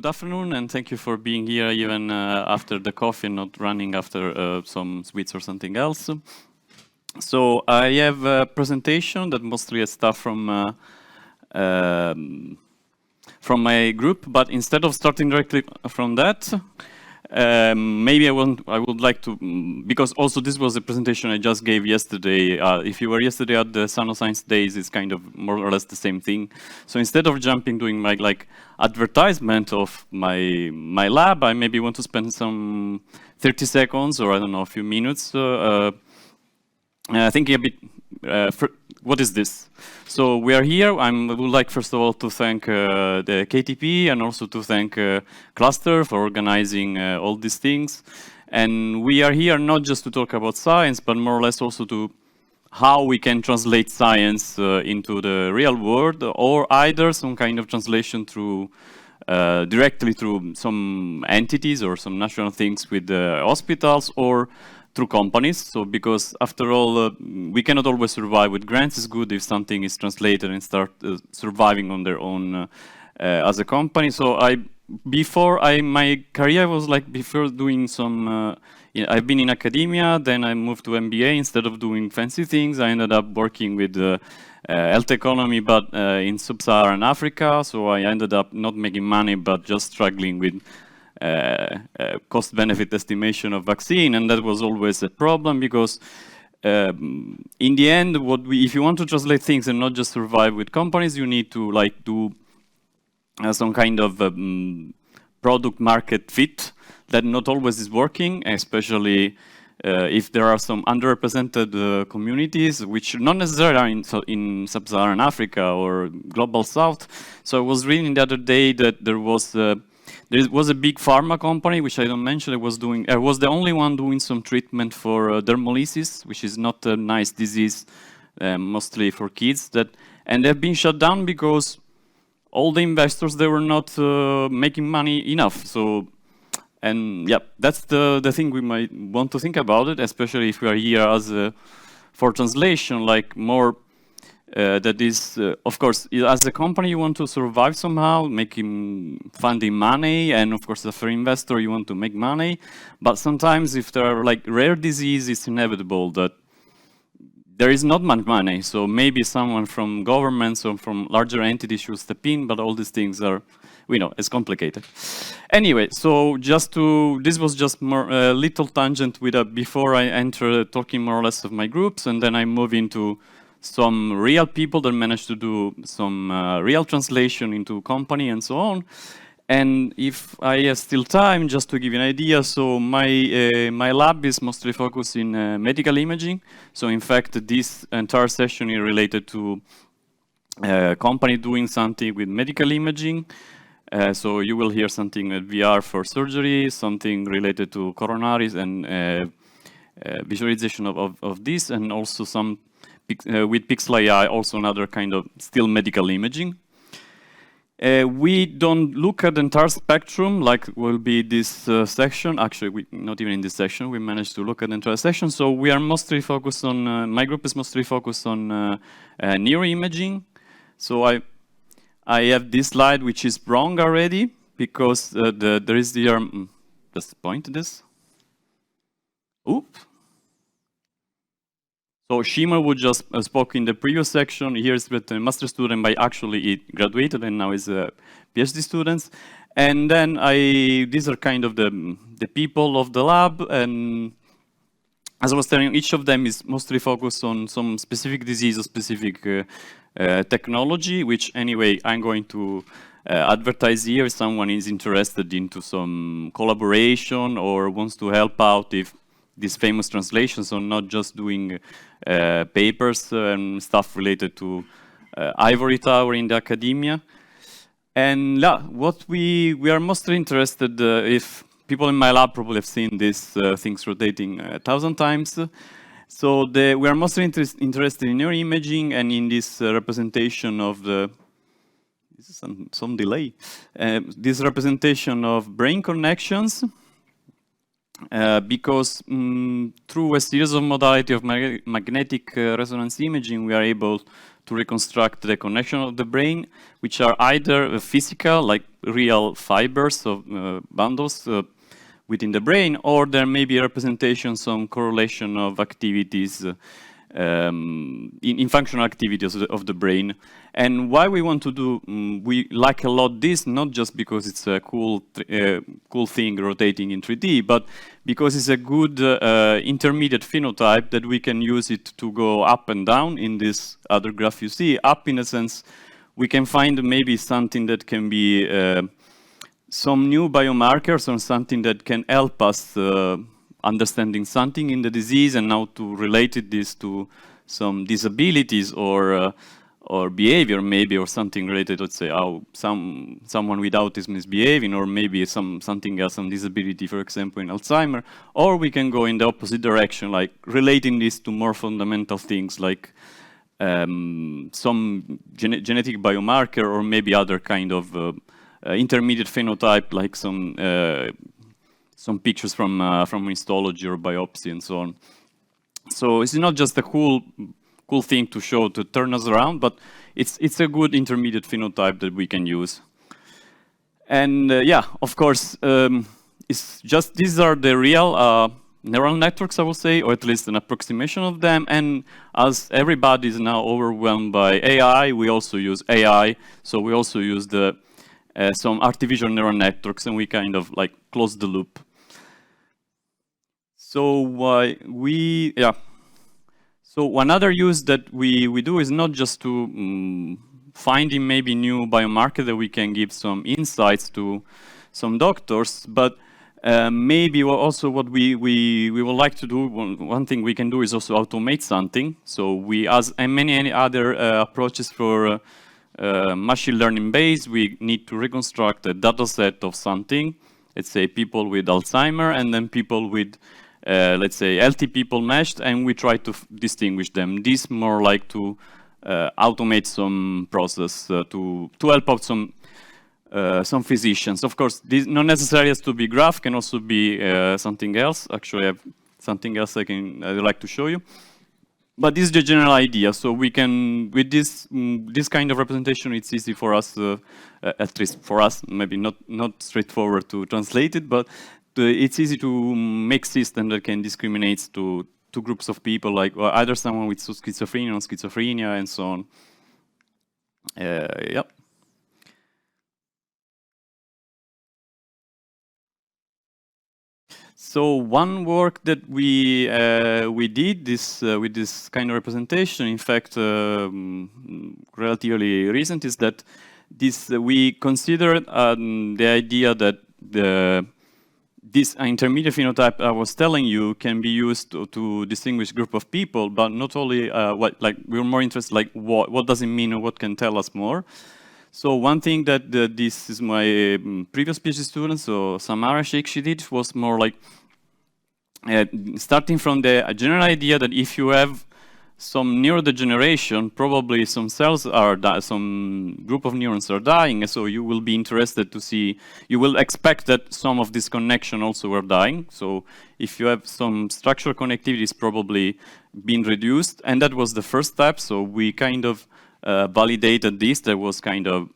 Good afternoon, and thank you for being here even after the coffee and not running after some sweets or something else. So I have a presentation that mostly has stuff from my group, but instead of starting directly from that, maybe I would like to, because also this was a presentation I just gave yesterday. If you were yesterday at the Sano Science Days, it's kind of more or less the same thing. So instead of doing my advertisement of my lab, I maybe want to spend some 30 seconds or I don't know, a few minutes thinking a bit, what is this? So we are here. I would like first of all to thank the KTP and also to thank Klaster for organizing all these things. And we are here not just to talk about science, but more or less also to how we can translate science into the real world, or either some kind of translation through directly through some entities or some national things with hospitals or through companies. So because after all, we cannot always survive with grants. It's good if something is translated and start surviving on their own as a company. So my career was like before doing some, I've been in academia, then I moved to MBA. Instead of doing fancy things, I ended up working with health economy, but in sub-Saharan Africa. So I ended up not making money, but just struggling with cost-benefit estimation of vaccine, and that was always a problem because in the end, if you want to translate things and not just survive with companies, you need to do some kind of product market fit that not always is working, especially if there are some underrepresented communities, which not necessarily are in sub-Saharan Africa or global South. So I was reading the other day that there was a big pharma company, which I don't mention. It was the only one doing some treatment for dermolysis, which is not a nice disease, mostly for kids. And they've been shut down because all the investors, they were not making money enough. So, and yeah, that's the thing we might want to think about it, especially if we are here for translation, like more. That is, of course, as a company, you want to survive somehow, funding money, and of course, as an investor, you want to make money. But sometimes, if there are like rare disease, it's inevitable that there is not much money. So maybe someone from governments or from larger entities should step in. But all these things are, it's complicated. Anyway, so this was just more a little tangent before I enter talking more or less of my groups, and then I move into some real people that managed to do some real translation into company and so on. And if I have still time, just to give you an idea, so my lab is mostly focused in medical imaging. So in fact, this entire session is related to a company doing something with medical imaging. So you will hear something with VR for surgery, something related to coronaries and visualization of this, and also some with Pixel AI, also another kind of still medical imaging. We don't look at the entire spectrum like will be this section. Actually, not even in this section, we managed to look at the entire section. So we are mostly focused on, my group is mostly focused on neuroimaging. So I have this slide, which is wrong already, because there is the, just point to this. Oops. So Shima would just spoke in the previous section. Here's with a master student, but actually he graduated and now is a PhD students. And then these are kind of the people of the lab. And as I was telling you, each of them is mostly focused on some specific disease or specific technology, which anyway, I'm going to advertise here if someone is interested into some collaboration or wants to help out if these famous translations are not just doing papers and stuff related to ivory tower in the academia. And yeah, what we are mostly interested, if people in my lab probably have seen these things rotating 1,000 times. So we are mostly interested in neuroimaging and in this representation of this is some delay, this representation of brain connections. Because through a series of modality of magnetic resonance imaging, we are able to reconstruct the connection of the brain, which are either physical, like real fibers of bundles within the brain, or there may be a representation, some correlation of activities in functional activities of the brain. And why we want to do, we like a lot this, not just because it's a cool thing rotating in 3D, but because it's a good intermediate phenotype that we can use it to go up and down in this other graph you see. Up in a sense, we can find maybe something that can be some new biomarkers or something that can help us understanding something in the disease and how to relate this to some disabilities or behavior maybe, or something related, let's say, how someone with autism is behaving, or maybe something else, some disability, for example, in Alzheimer. Or we can go in the opposite direction, like relating this to more fundamental things like some genetic biomarker, or maybe other kind of intermediate phenotype, like some pictures from histology or biopsy and so on. So it's not just a cool thing to show to turn us around, but it's a good intermediate phenotype that we can use. And yeah, of course, it's just these are the real neural networks, I will say, or at least an approximation of them. And as everybody is now overwhelmed by AI, we also use AI. So we also use some artificial neural networks, and we kind of like close the loop. So So another use that we do is not just to finding maybe new biomarker that we can give some insights to some doctors, but maybe also what we would like to do, one thing we can do is also automate something. So we, as many other approaches for machine learning base, we need to reconstruct a data set of something. Let's say people with Alzheimer, and then people with let's say healthy people meshed, and we try to distinguish them. This more like to automate some process to help out some physicians. Of course, this not necessarily has to be graph, can also be something else. Actually, I have something else I'd like to show you. But this is the general idea. So we can, with this kind of representation, it's easy for us, at least for us, maybe not straightforward to translate it, but it's easy to make system that can discriminate to two groups of people, like either someone with schizophrenia or schizophrenia, and so on. Yep. So one work that we did with this kind of representation, in fact, relatively recent, is that we considered the idea that this intermediate phenotype I was telling you can be used to distinguish group of people, but not only we were more interested like what does it mean, or what can tell us more. So one thing that this is my previous PhD student, so Samara Sheikh, she did was more like starting from the general idea that if you have some neurodegeneration, probably some cells are some group of neurons are dying, so you will be interested to see, you will expect that some of this connection also are dying. So if you have some structural connectivity, it's probably been reduced, and that was the first step. So we kind of validated this, that was kind of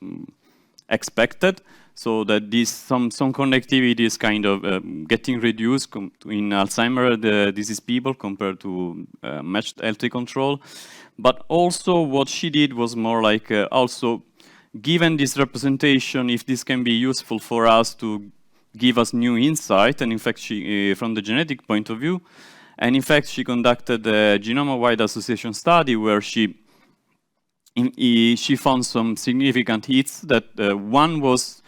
expected. So that some connectivity is kind of getting reduced in Alzheimer disease people compared to matched healthy control. But also what she did was more like also given this representation, if this can be useful for us to give us new insight, and in fact she from the genetic point of view, and in fact she conducted a genome-wide association study where she found some significant hits that one was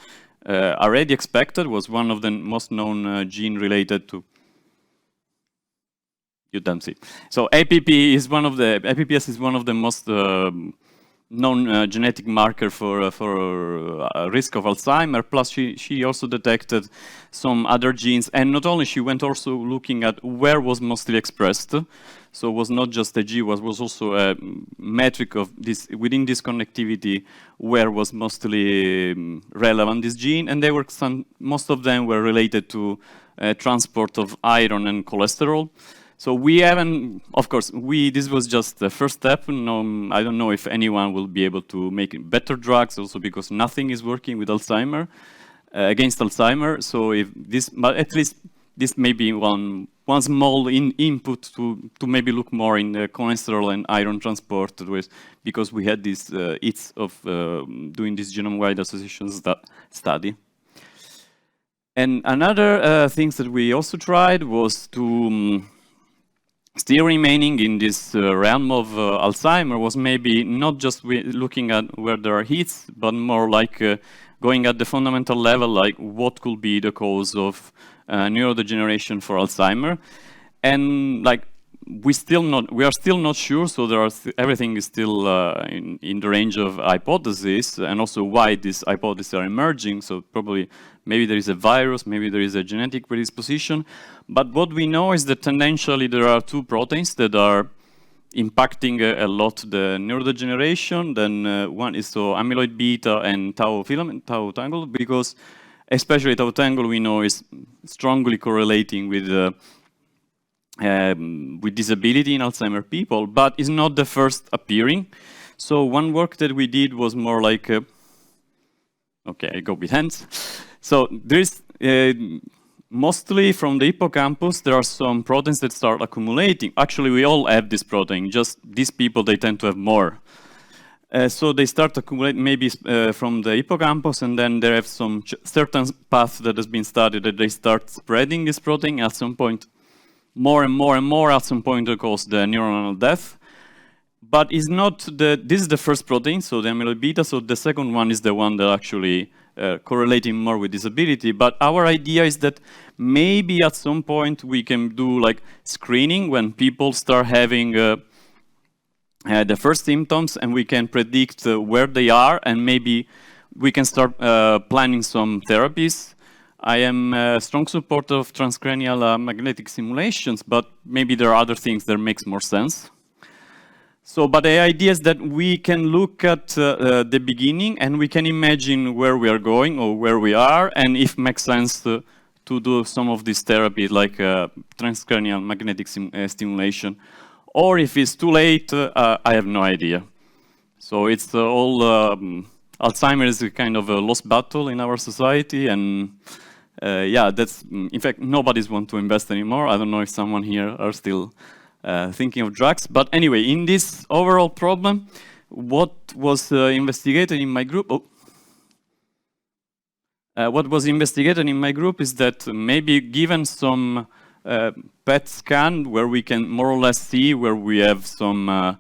already expected, was one of the most known gene related to, you don't see. So APP is one of the, APPS is one of the most known genetic marker for risk of Alzheimer. Plus she also detected some other genes, and not only, she went also looking at where was mostly expressed. So it was not just a G, was also a metric of this, within this connectivity, where was mostly relevant this gene, and they were most of them were related to transport of iron and cholesterol. So we haven't, of course, this was just the first step. No, I don't know if anyone will be able to make better drugs, also because nothing is working with Alzheimer, against Alzheimer. So if this, but at least this may be one small input to maybe look more in the cholesterol and iron transport, because we had this hits of doing this genome-wide associations study. And another things that we also tried was to still remaining in this realm of Alzheimer was maybe not just looking at where there are hits, but more like going at the fundamental level, like what could be the cause of neurodegeneration for Alzheimer. And like we are still not sure, so everything is still in the range of hypotheses, and also why these hypotheses are emerging. So probably maybe there is a virus, maybe there is a genetic predisposition. But what we know is that tendentially there are two proteins that are impacting a lot the neurodegeneration. Then one is so amyloid beta and tau filament, tau tangle, because especially tau tangle we know is strongly correlating with disability in Alzheimer people, but is not the first appearing. So one work that we did was more like, okay, I go with hands. So there's mostly from the hippocampus, there are some proteins that start accumulating. Actually, we all have this protein, just these people, they tend to have more. So they start accumulating maybe from the hippocampus, and then there have some certain path that has been studied that they start spreading this protein at some point. More and more and more, at some point it causes the neuronal death. But it's not this is the first protein, so the amyloid beta, so the second one is the one that actually correlating more with disability. But our idea is that maybe at some point we can do like screening when people start having the first symptoms, and we can predict where they are, and maybe we can start planning some therapies. I am a strong supporter of transcranial magnetic simulations, but maybe there are other things that makes more sense. So, but the idea is that we can look at the beginning, and we can imagine where we are going or where we are, and if it makes sense to do some of this therapy, like transcranial magnetic stimulation. Or if it's too late, I have no idea. So it's all, Alzheimer's is a kind of a lost battle in our society, and yeah, that's, in fact, nobody's want to invest anymore. I don't know if someone here are still thinking of drugs. But anyway, in this overall problem, what was investigated in my group, what was investigated in my group is that maybe given some PET scan where we can more or less see where we have some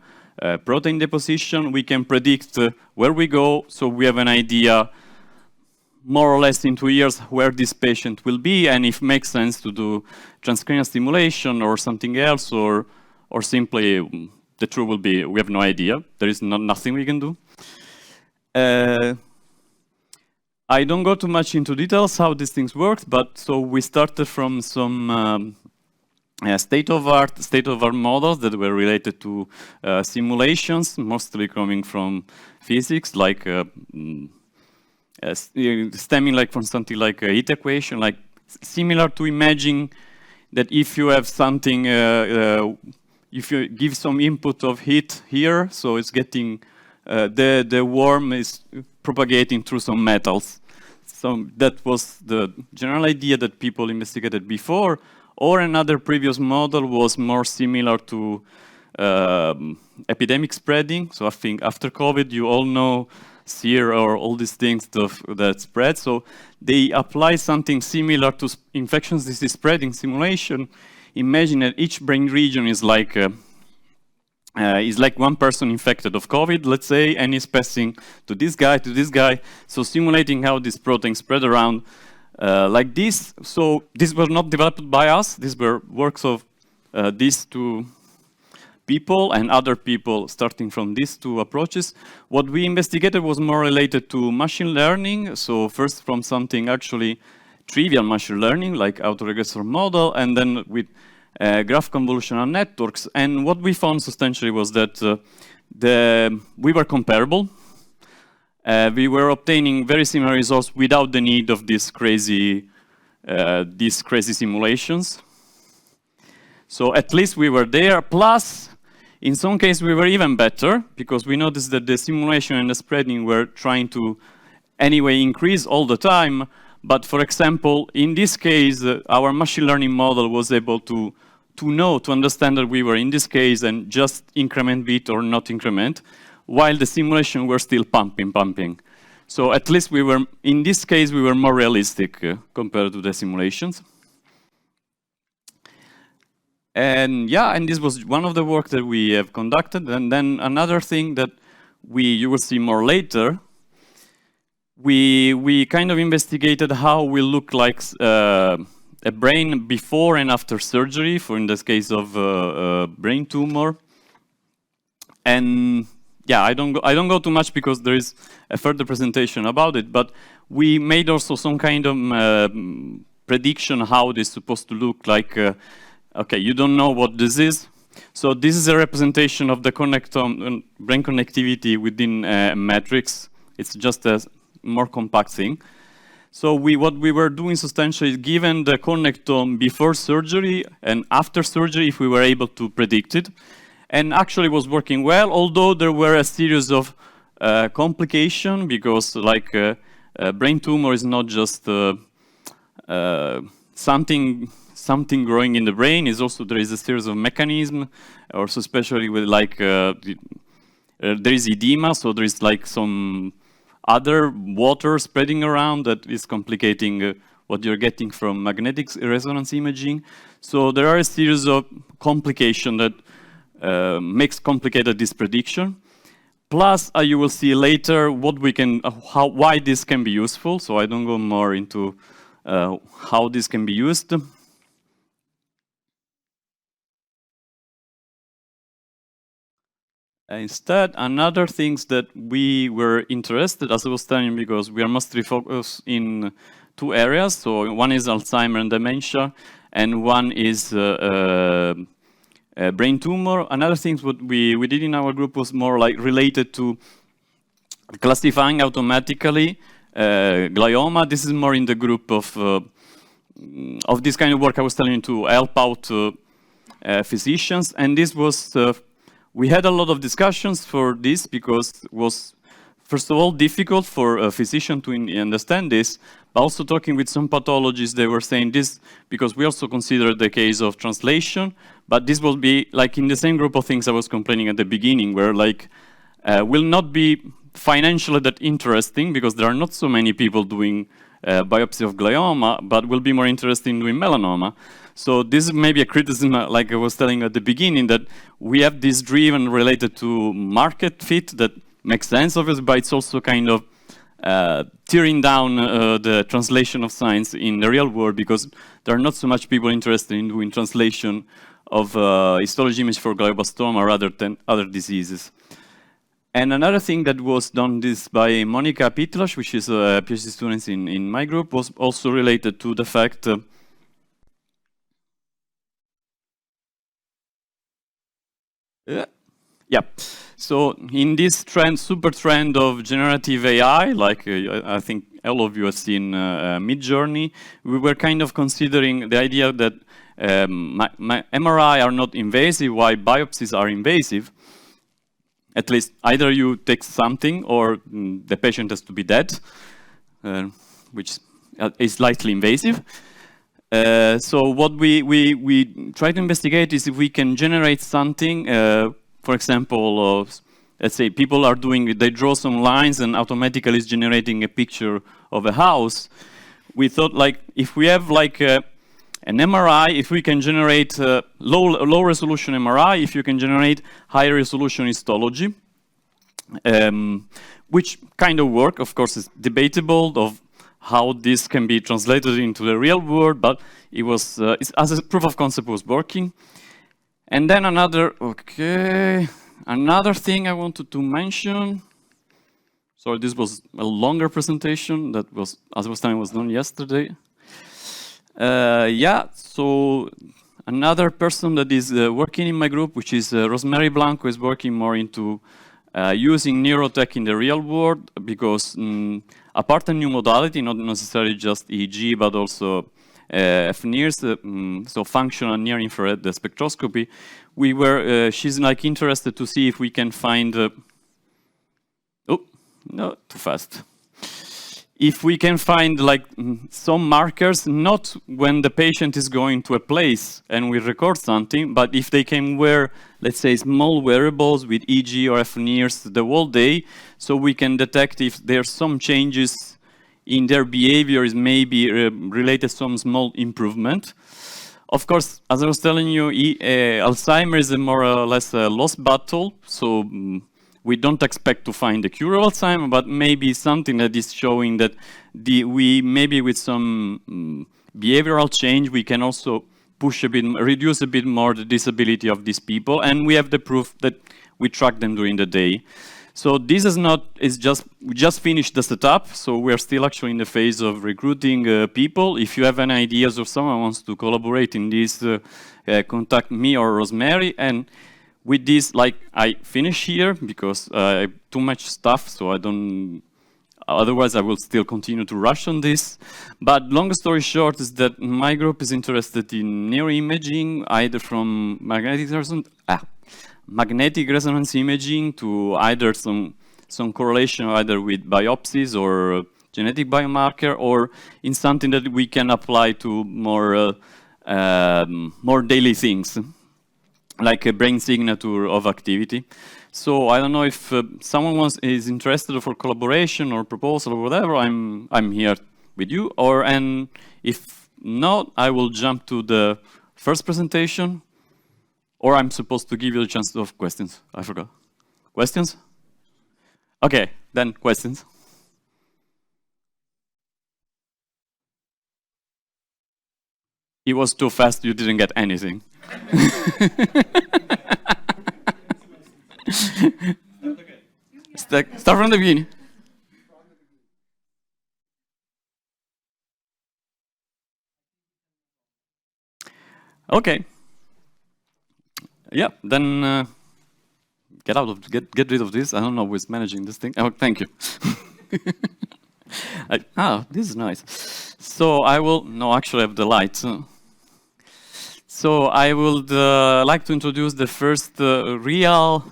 protein deposition, we can predict where we go, so we have an idea more or less in 2 years where this patient will be, and if it makes sense to do transcranial stimulation or something else, or simply the truth will be we have no idea. There is nothing we can do. I don't go too much into details how these things work, but so we started from some state-of-art models that were related to simulations, mostly coming from physics, like stemming like from something like a heat equation, like similar to imagine that if you have something, if you give some input of heat here, so it's getting, the worm is propagating through some metals. So that was the general idea that people investigated before. Or another previous model was more similar to epidemic spreading. So I think after COVID, you all know SEER or all these things that spread. So they apply something similar to infectious disease spreading simulation. Imagine that each brain region is like one person infected of COVID, let's say, and is passing to this guy. So simulating how this protein spread around like this. So this was not developed by us. These were works of these two people and other people starting from these two approaches. What we investigated was more related to machine learning. So first from something actually trivial machine learning, like autoregressor model, and then with graph convolutional networks. And what we found substantially was that we were comparable. We were obtaining very similar results without the need of these crazy simulations. So at least we were there. Plus, in some cases, we were even better because we noticed that the simulation and the spreading were trying to anyway increase all the time. But for example, in this case, our machine learning model was able to understand that we were in this case and just increment bit or not increment, while the simulation were still pumping. So at least we were, in this case, we were more realistic compared to the simulations. And yeah, and this was one of the work that we have conducted. And then another thing that you will see more later, we kind of investigated how we look like a brain before and after surgery, for in this case of brain tumor. And yeah, I don't go too much because there is a further presentation about it, but we made also some kind of prediction how this is supposed to look like. Okay, you don't know what this is. So this is a representation of the brain connectivity within a matrix. It's just a more compact thing. So what we were doing substantially is given the connectome before surgery and after surgery, if we were able to predict it. And actually was working well, although there were a series of complications because like brain tumor is not just something growing in the brain, is also there is a series of mechanisms, also especially with like there is edema, so there is like some other water spreading around that is complicating what you're getting from magnetic resonance imaging. So there are a series of complications that makes complicated this prediction. Plus, you will see later what we can, why this can be useful. So I don't go more into how this can be used. Instead, another things that we were interested, as I was telling you, because we are mostly focused in two areas. So one is Alzheimer and dementia, and one is brain tumor. Another thing what we did in our group was more like related to classifying automatically glioma. This is more in the group of this kind of work I was telling you to help out physicians. And this was, we had a lot of discussions for this because it was, first of all, difficult for a physician to understand this, but also talking with some pathologists, they were saying this because we also considered the case of translation, but this will be like in the same group of things I was complaining at the beginning, where like will not be financially that interesting because there are not so many people doing biopsy of glioma, but will be more interesting in doing melanoma. So this is maybe a criticism, like I was telling at the beginning, that we have this driven related to market fit that makes sense, obviously, but it's also kind of tearing down the translation of science in the real world because there are not so much people interested in doing translation of histology image for glioblastoma rather than other diseases. And another thing that was done this by Monica Pitlash, which is a PhD student in my group, was also related to the fact yeah. So in this trend, super trend of generative AI, like I think all of you have seen Midjourney, we were kind of considering the idea that MRI are not invasive, while biopsies are invasive. At least either you take something or the patient has to be dead, which is slightly invasive. So what we try to investigate is if we can generate something, for example, let's say people are doing, they draw some lines and automatically is generating a picture of a house. We thought like if we have like an MRI, if we can generate low resolution MRI, if you can generate high resolution histology, which kind of work, of course, is debatable of how this can be translated into the real world, but it was, as a proof of concept was working. And then another thing I wanted to mention. So this was a longer presentation that was, as I was telling, was done yesterday. Yeah, so another person that is working in my group, which is Rosemary Blanco, is working more into using neurotech in the real world because apart from new modality, not necessarily just EEG, but also FNIRS, so functional near-infrared spectroscopy. She's like interested to see if we can find. Oh, no, too fast. If we can find like some markers, not when the patient is going to a place and we record something, but if they can wear, let's say, small wearables with EEG or FNIRS the whole day, so we can detect if there's some changes in their behavior, is maybe related to some small improvement. Of course, as I was telling you, Alzheimer's is more or less a lost battle, so we don't expect to find a cure of Alzheimer's, but maybe something that is showing that we maybe with some behavioral change, we can also reduce a bit more the disability of these people, and we have the proof that we track them during the day. So this is we just finished the setup, so we're still actually in the phase of recruiting people. If you have any ideas or someone wants to collaborate in this, contact me or Rosemary. And with this, like, I finish here because I have too much stuff, so otherwise I will still continue to rush on this. But long story short is that my group is interested in neuroimaging, either from magnetic resonance imaging to either some correlation either with biopsies or genetic biomarker, or in something that we can apply to more daily things, like a brain signature of activity. So I don't know if someone is interested for collaboration or proposal or whatever. I'm here with you. And if not, I will jump to the first presentation. Or I'm supposed to give you a chance to have questions. I forgot. Questions? Okay, then questions. It was too fast. You didn't get anything. Start from the beginning. Okay. Yeah, then get rid of this. I don't know who's managing this thing. Oh, thank you. This is nice. So I will. No, actually, I have the lights. So I would like to introduce the first real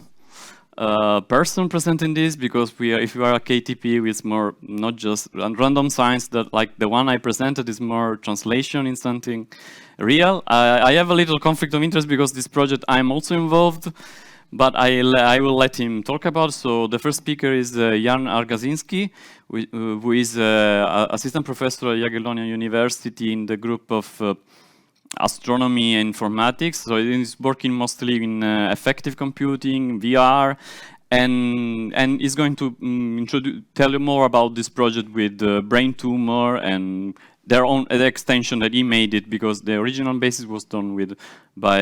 person presenting this, because if you are a KTP, it's more not just random science. That like the one I presented is more translation in something real. I have a little conflict of interest because this project I'm also involved, but I will let him talk about. So the first speaker is Jan Argasiński, who is assistant professor at Jagiellonian University in the group of astronomy and informatics. So he's working mostly in effective computing, VR, and is going to tell you more about this project with brain tumor and the extension that he made it, because the original basis was done by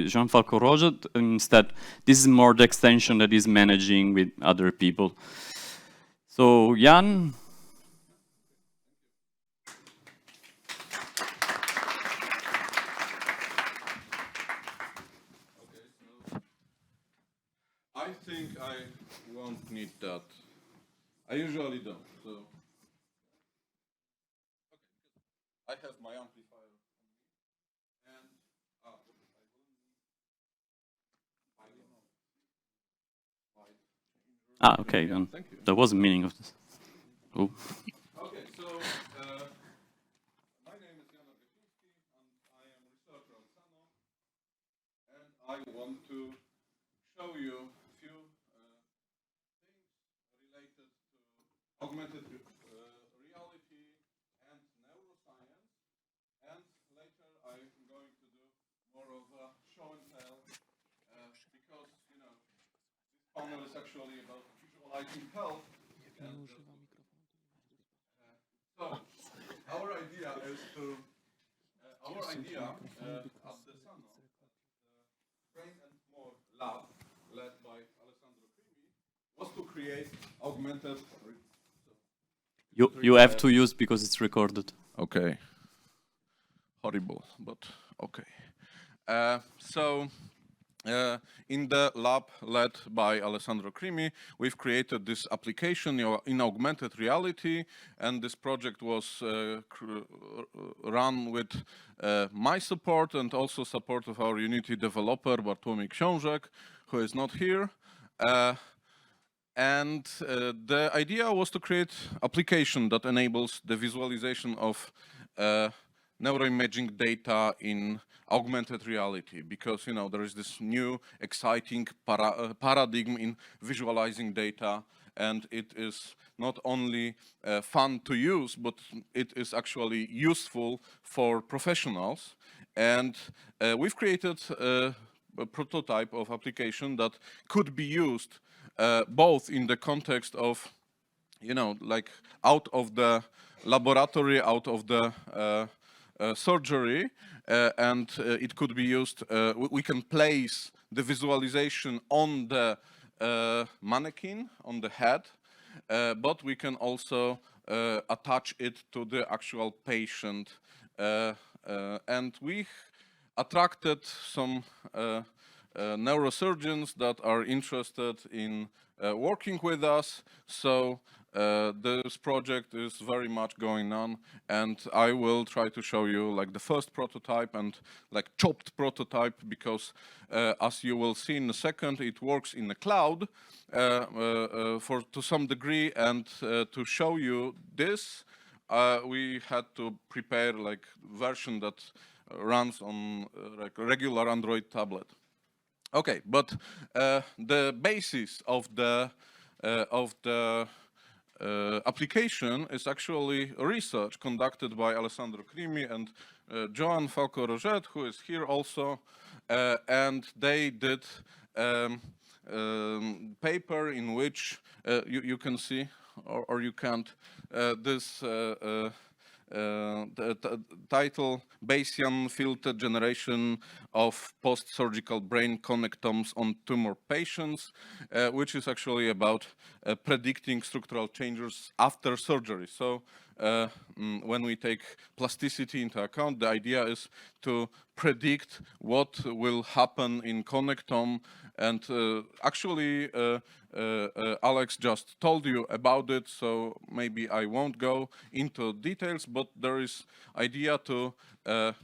Jean-Falco Roget. Instead, this is more the extension that is managing with other people. So Jan. I think I won't need that. I usually don't. So I have my amplifier, and Okay. Then there was a meaning of this. Oh. Okay, so my name is Jan Argasiński, and I am a researcher at Sano, and I want to show you a few things related to augmented reality and neuroscience, and later I'm going to do more of a show and tell, because, you know, this panel is actually about visualizing health. So our idea at the Sano, Brain and More Lab, led by Alessandro Crimi, was to create augmented. You have to use because it's recorded. Okay. Horrible, but okay. So In the lab led by Alessandro Crimi, we've created this application in augmented reality, and this project was run with my support and also support of our Unity developer, Bartłomiej Książek, who is not here. The idea was to create application that enables the visualization of neuroimaging data in augmented reality, because there is this new exciting paradigm in visualizing data, and it is not only fun to use, but it is actually useful for professionals. And we've created a prototype of application that could be used both in the context of, like out of the laboratory, out of the surgery, and it could be used, we can place the visualization on the mannequin, on the head, but we can also attach it to the actual patient. And we attracted some neurosurgeons that are interested in working with us. So this project is very much going on, and I will try to show you like the first prototype and like chopped prototype, because as you will see in a second, it works in the cloud to some degree. And to show you this, we had to prepare like version that runs on like a regular Android tablet. Okay, but the basis of the application is actually research conducted by Alessandro Crimi and Joan Falco-Roget, who is here also, and they did paper in which you can see, or you can't, this the title, Bayesian filter generation of post-surgical brain connectomes on tumor patients, which is actually about predicting structural changes after surgery. So when we take plasticity into account, the idea is to predict what will happen in connectome. And actually, Alex just told you about it, so maybe I won't go into details, but there is idea to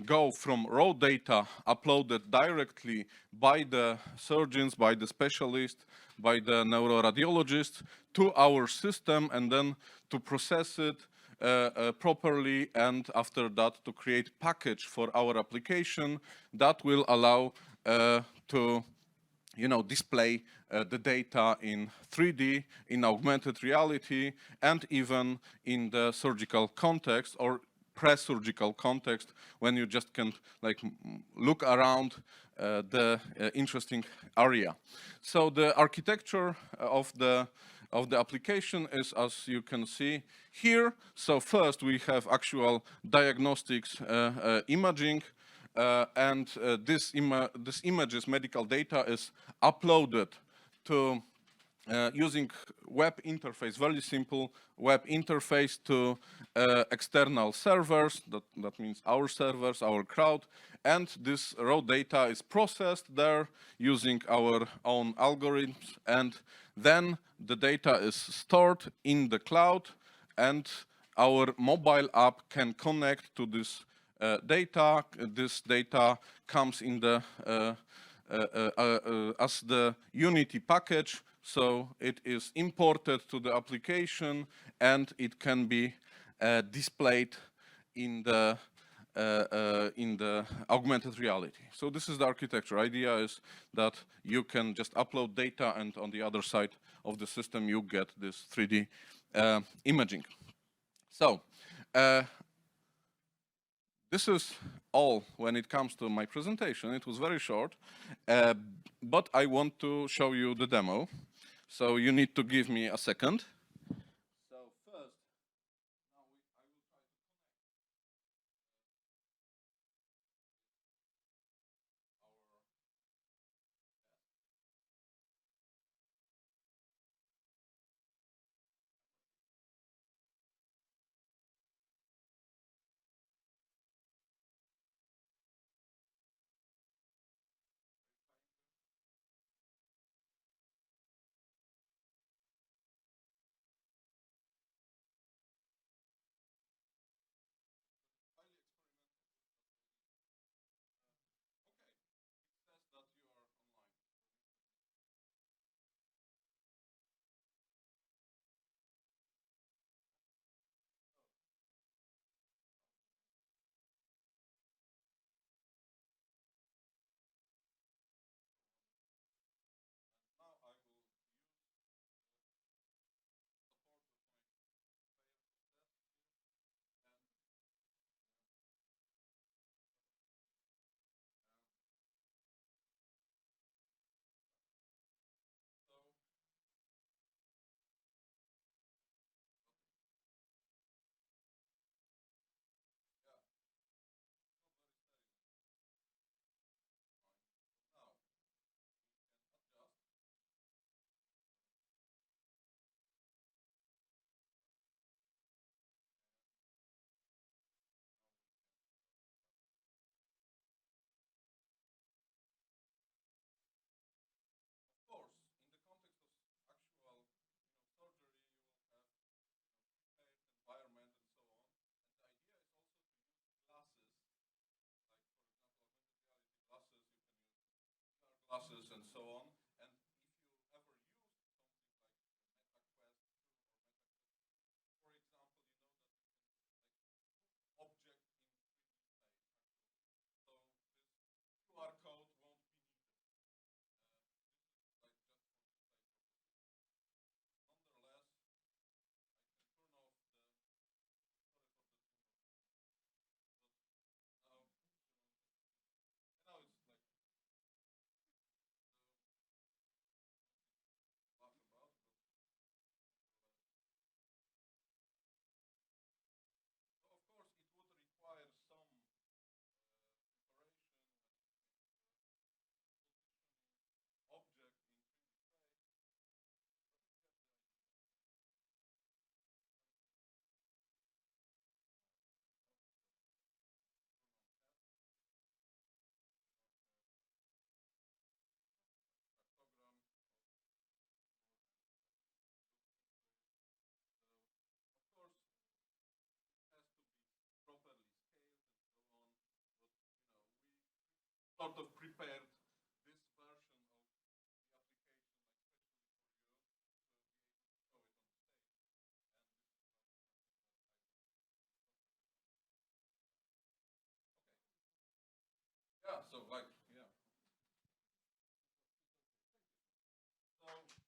go from raw data uploaded directly by the surgeons, by the specialist, by the neuroradiologist to our system, and then to process it properly, and after that to create package for our application that will allow to display the data in 3D, in augmented reality, and even in the surgical context or pre-surgical context, when you just can like look around the interesting area. So the architecture of the application is, as you can see here. So first we have actual diagnostics imaging, and this images, medical data, is uploaded to using web interface, very simple web interface, to external servers. That means our servers, our crowd, and this raw data is processed there using our own algorithms, and then the data is stored in the cloud, and our mobile app can connect to this data. This data comes in the as the Unity package, so it is imported to the application, and it can be displayed in the augmented reality. So this is the architecture. Idea is that you can just upload data, and on the other side of the system you get this 3D imaging. So this is all when it comes to my presentation. It was very short, but I want to show you the demo. So you need to give me a second. So first, now I will try to devices and so on. And if you ever use something like MetaQuest 2 or MetaQuest, for example, you know that you can like object in 3D space actually. So this QR code won't be needed. This is like just for display purposes. Nonetheless, I can turn off the, sorry for the too much, but now, and now it's like, laugh about, but nonetheless. So of course it would require some preparation when it came to positioning object in 3D space, but you get the idea. Spectrogram of so of course it has to be properly scaled and so on, but you know we sort of prepared this version of the application like specially for you to be able to show it on stage, and this is not something that I would feel comfortable on. Okay. Yeah, so like yeah. So we have different forms of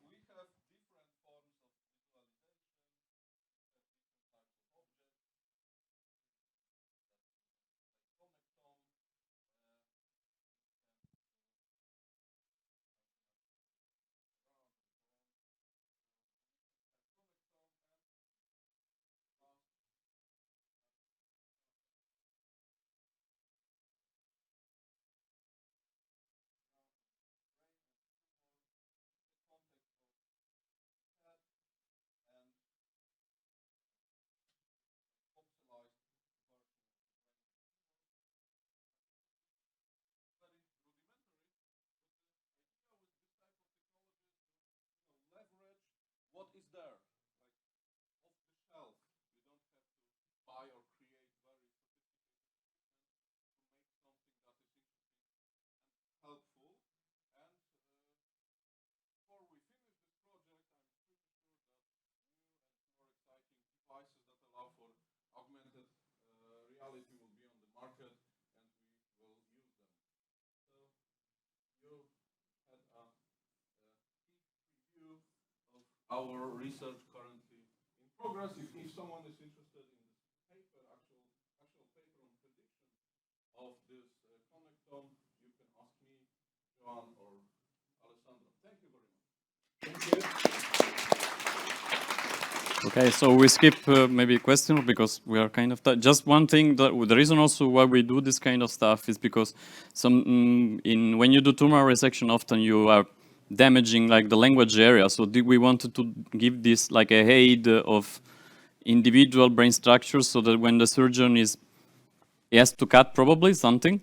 visualization. We have different types of objects. That's say connectome. We can do around and so on. So we can have connectome and last brain and tumor. This is the context of head, and this is like pixelized version of the brain and tumor. Very rudimentary, but the idea with this type of technology is to leverage what is there, like off the shelf. You don't have to buy or create very sophisticated equipment to make something that is interesting and helpful. And before we finish this project, I'm pretty sure that new and more exciting devices that allow for augmented reality will be on the market, and we will use them. So you had a peek preview of our research currently in progress. If someone is interested in this paper, actual paper on prediction of this connectome, you can ask me, Joan, or Alessandro. Thank you very much. Thank you. Okay, so we skip maybe a question because we are kind of just one thing. That the reason also why we do this kind of stuff is because when you do tumor resection, often you are damaging like the language area. So we wanted to give this like a aid of individual brain structures, so that when the surgeon he has to cut probably something.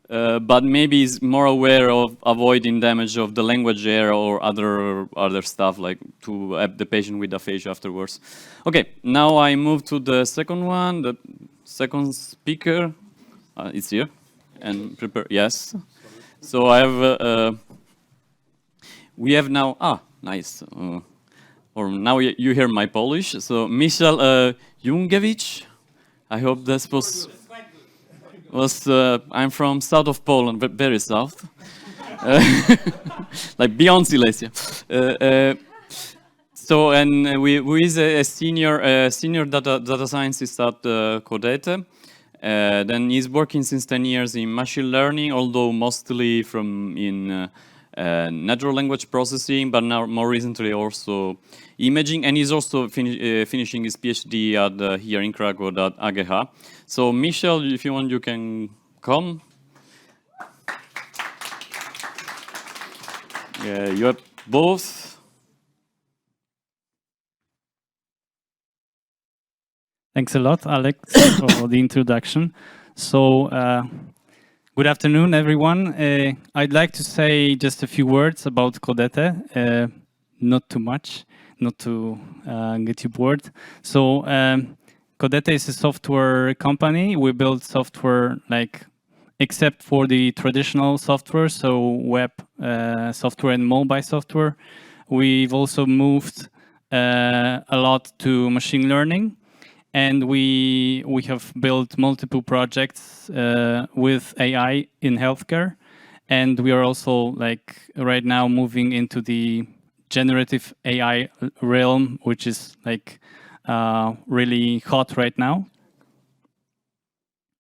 But maybe is more aware of avoiding damage of the language area or other stuff, like to help the patient with aphasia afterwards. Okay, now I move to the second one. The second speaker, it's here, and prepare. Yes. So I have. We have now. Nice. Or now you hear my Polish. So Michał Jungiewicz. I hope that's supposed. I'm from south of Poland, very south, like beyond Silesia. So, and who is a senior data scientist at Codete. Then he's working since 10 years in machine learning, although mostly in natural language processing, but now more recently also imaging, and he's also finishing his PhD at here in Kraków at AGH. So Michał, if you want, you can come. Yeah, you have both. Thanks a lot, Alex, for the introduction. So, good afternoon, everyone. I'd like to say just a few words about Codete, not too much, not to get you bored. So, Codete is a software company. We build software like except for the traditional software, so web software and mobile software. We've also moved a lot to machine learning, and we have built multiple projects with AI in healthcare, and we are also like right now moving into the generative AI realm, which is like really hot right now.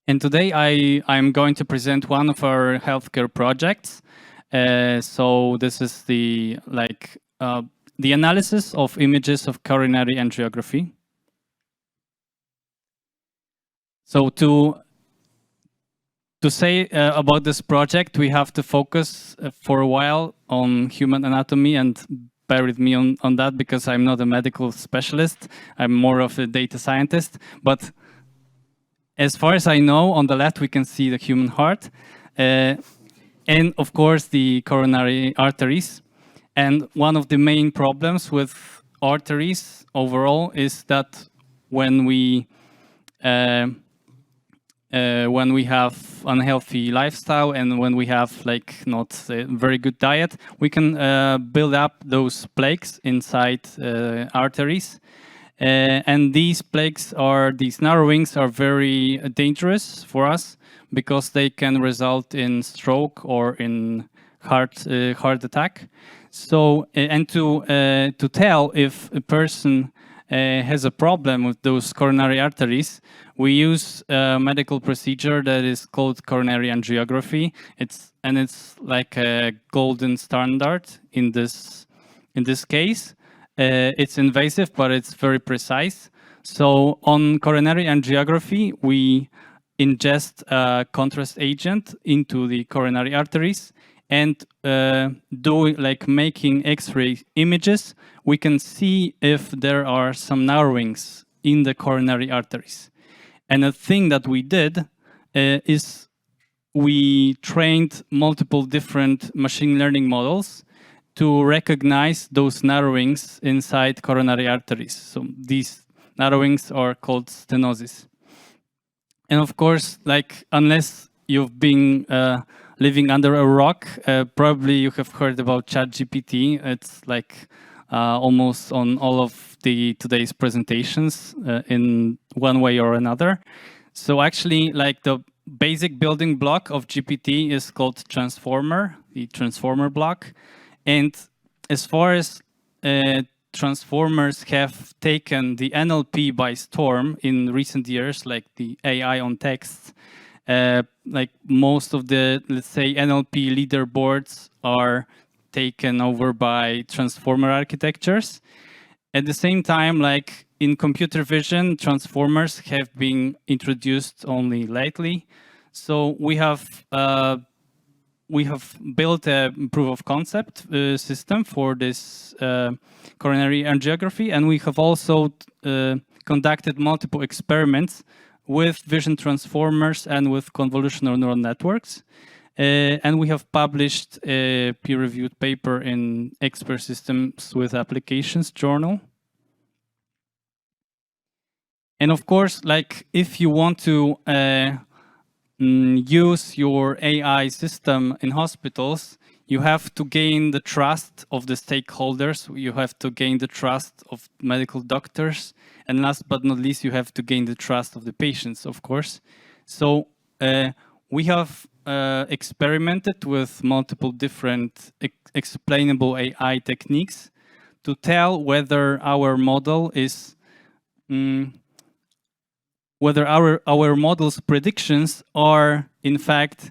And today I'm going to present one of our healthcare projects. So this is the analysis of images of coronary angiography. So to say about this project, we have to focus for a while on human anatomy, and bear with me on that because I'm not a medical specialist. I'm more of a data scientist. But as far as I know, on the left we can see the human heart, and of course the coronary arteries. And one of the main problems with arteries overall is that when we have unhealthy lifestyle and when we have like not a very good diet, we can build up those plaques inside arteries. And these plaques these narrowings are very dangerous for us because they can result in stroke or in heart attack. So, and to tell if a person has a problem with those coronary arteries, we use a medical procedure that is called coronary angiography. It's like a golden standard in this case. It's invasive, but it's very precise. So on coronary angiography, we ingest a contrast agent into the coronary arteries, and making X-ray images, we can see if there are some narrowings in the coronary arteries. And a thing that we did is we trained multiple different machine learning models to recognize those narrowings inside coronary arteries. So these narrowings are called stenosis. And of course, like unless you've been living under a rock, probably you have heard about ChatGPT. It's like almost on all of today's presentations in one way or another. So actually, like the basic building block of GPT is called transformer, the transformer block. And as far as transformers have taken the NLP by storm in recent years, like the AI on text, like most of the, let's say, NLP leaderboards are taken over by transformer architectures. At the same time, like in computer vision, transformers have been introduced only lately. So we have built a proof of concept system for this coronary angiography, and we have also conducted multiple experiments with vision transformers and with convolutional neural networks. And we have published a peer-reviewed paper in Expert Systems with Applications journal. And of course, like if you want to use your AI system in hospitals, you have to gain the trust of the stakeholders, you have to gain the trust of medical doctors, and last but not least, you have to gain the trust of the patients, of course. So we have experimented with multiple different explainable AI techniques to tell whether our model is whether our model's predictions are in fact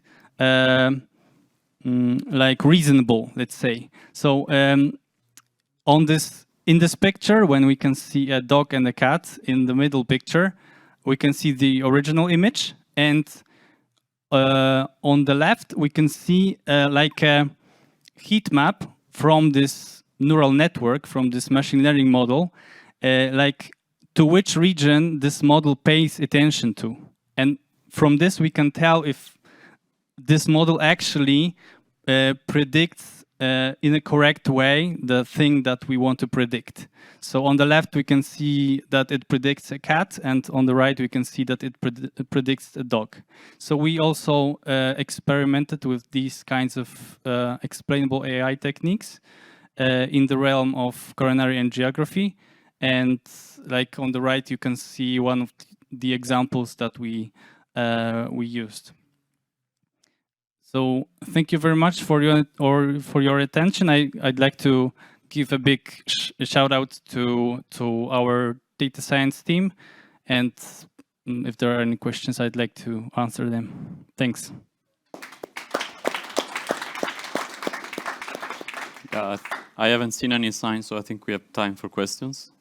like reasonable, let's say. So in this picture, when we can see a dog and a cat in the middle picture, we can see the original image, and on the left we can see like a heat map from this neural network, from this machine learning model, like to which region this model pays attention to. And from this we can tell if this model actually predicts in a correct way the thing that we want to predict. So on the left we can see that it predicts a cat, and on the right we can see that it predicts a dog. So we also experimented with these kinds of explainable AI techniques in the realm of coronary angiography. And like on the right you can see one of the examples that we used. So thank you very much for your attention. I'd like to give a big shout out to our data science team, and if there are any questions, I'd like to answer them. Thanks. I haven't seen any signs, so I think we have time for questions.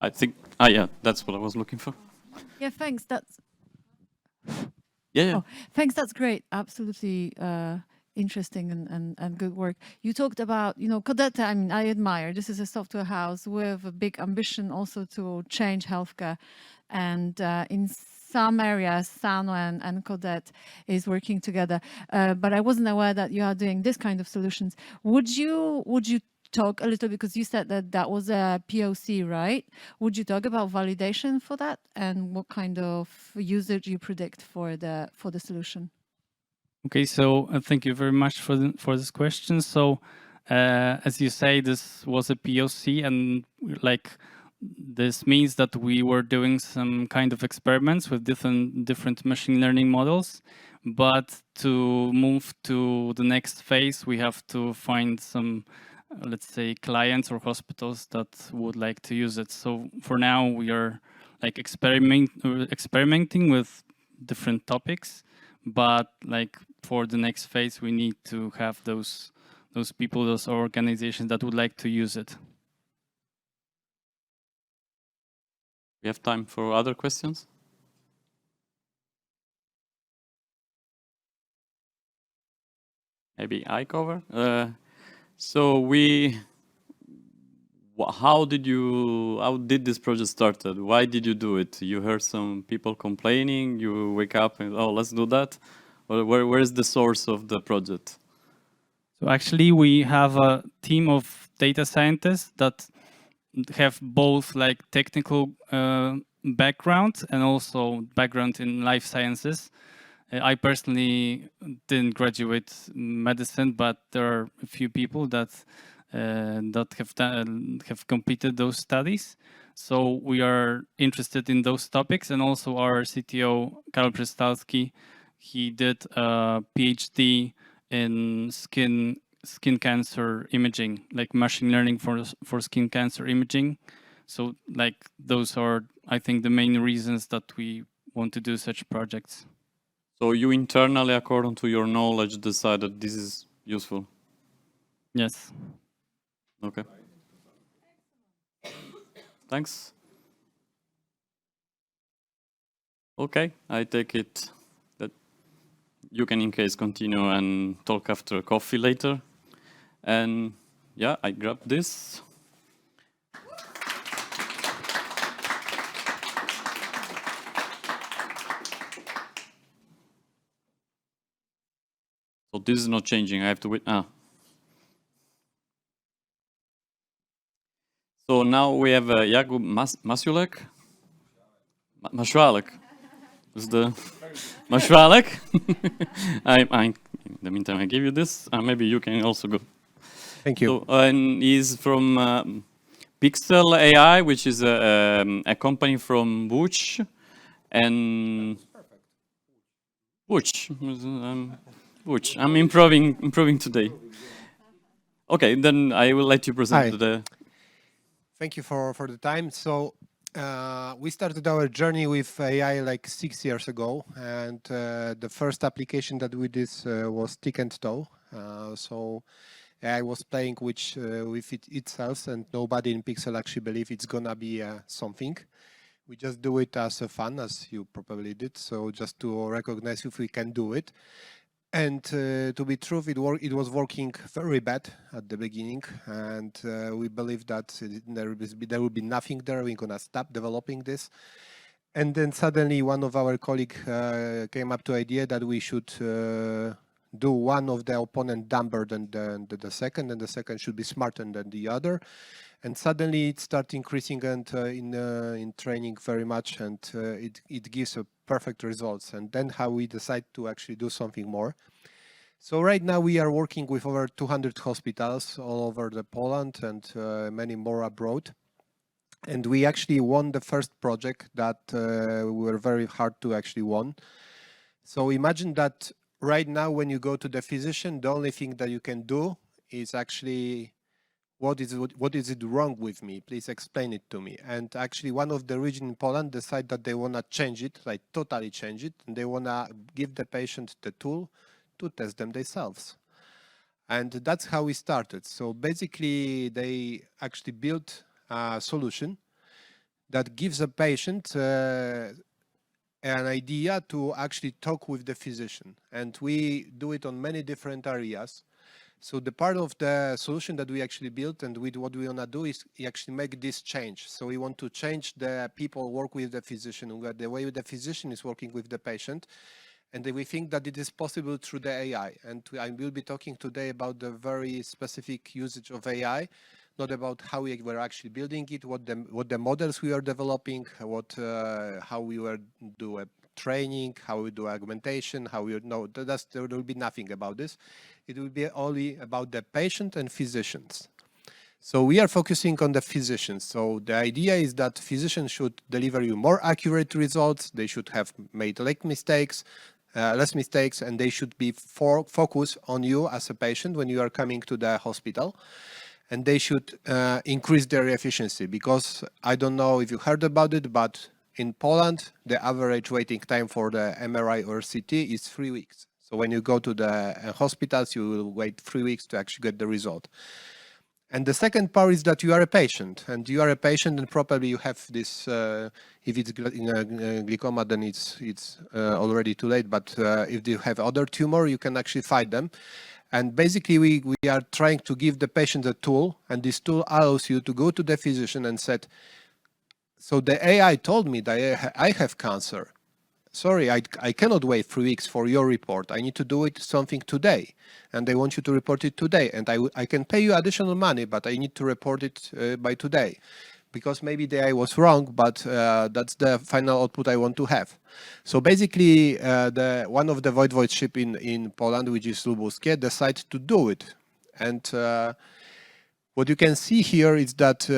I think, yeah, that's what I was looking for. Yeah, thanks. That's Yeah. Oh, thanks. That's great. Absolutely interesting and good work. You talked about, Codetta. I mean, I admire. This is a software house with a big ambition also to change healthcare, and in some areas, Sano and Codet is working together. But I wasn't aware that you are doing this kind of solutions. Would you talk a little, because you said that was a POC, right? Would you talk about validation for that and what kind of usage you predict for the solution? Okay, so thank you very much for this question. So as you say, this was a POC, and like this means that we were doing some kind of experiments with different machine learning models. But to move to the next phase, we have to find some let's say clients or hospitals that would like to use it. So for now we are like experimenting with different topics, but like for the next phase we need to have those people, those organizations that would like to use it. We have time for other questions. Maybe I cover. So how did this project started? Why did you do it? You heard some people complaining, you wake up and, oh, let's do that? Or where is the source of the project? So actually we have a team of data scientists that have both like technical background and also background in life sciences. I personally didn't graduate medicine, but there are a few people that have completed those studies. So we are interested in those topics, and also our CTO Karol Przystalski, he did a PhD in skin cancer imaging, like machine learning for skin cancer imaging. So like those are, I think, the main reasons that we want to do such projects. So you internally, according to your knowledge, decided this is useful? Yes. Okay. Thanks. Okay, I take it that you can in case continue and talk after coffee later. And yeah, I grab this. So this is not changing. I have to wait. So now we have Jakub Masiulek. Masiulek. Is the Masiulek? In the meantime, I give you this. Maybe you can also go. Thank you. So, and he's from Pixel AI, which is a company from Łódź, and Łódź. Łódź. I'm improving today. Okay, then I will let you present the. Thank you for the time. So we started our journey with AI like 6 years ago, and the first application that we did was tick and toe. So AI was playing with it itself, and nobody in Pixel actually believed it's gonna be something. We just do it as a fun, as you probably did. So just to recognize if we can do it. And to be true, it was working very bad at the beginning, and we believe that there will be nothing there. We're gonna stop developing this. And then suddenly one of our colleagues came up to idea that we should do one of the opponent dumber than the second, and the second should be smarter than the other. And suddenly it starts increasing and in training very much, and it gives a perfect results. And then how we decide to actually do something more. So right now we are working with over 200 hospitals all over the Poland and many more abroad. And we actually won the first project that were very hard to actually won. So imagine that right now when you go to the physician, the only thing that you can do is actually, what is it wrong with me? Please explain it to me. And actually one of the region in Poland decide that they want to change it, like totally change it. And they want to give the patient the tool to test them themselves. And that's how we started. So basically they actually built a solution that gives a patient an idea to actually talk with the physician. And we do it on many different areas. So the part of the solution that we actually built and with what we want to do is actually make this change. So we want to change the people work with the physician, the way the physician is working with the patient. And we think that it is possible through the AI. And I will be talking today about the very specific usage of AI, not about how we were actually building it, what the models we are developing, how we were do training, how we do augmentation, how we know there will be nothing about this. It will be only about the patient and physicians. So we are focusing on the physicians. So the idea is that physicians should deliver you more accurate results. They should have made less mistakes, and they should be focused on you as a patient when you are coming to the hospital. And they should increase their efficiency, because I don't know if you heard about it, but in Poland, the average waiting time for the MRI or CT is 3 weeks. So when you go to the hospitals, you will wait 3 weeks to actually get the result. And the second part is that you are a patient, and probably you have this, if it's glaucoma, then it's already too late, but if you have other tumor, you can actually fight them. And basically we are trying to give the patient a tool, and this tool allows you to go to the physician and said, so the AI told me that I have cancer. Sorry, I cannot wait 3 weeks for your report. I need to do it something today, and they want you to report it today. And I can pay you additional money, but I need to report it by today, because maybe the AI was wrong, but that's the final output I want to have. So basically, one of the voivodeship in Poland, which is Lubuskie, decided to do it. And what you can see here is that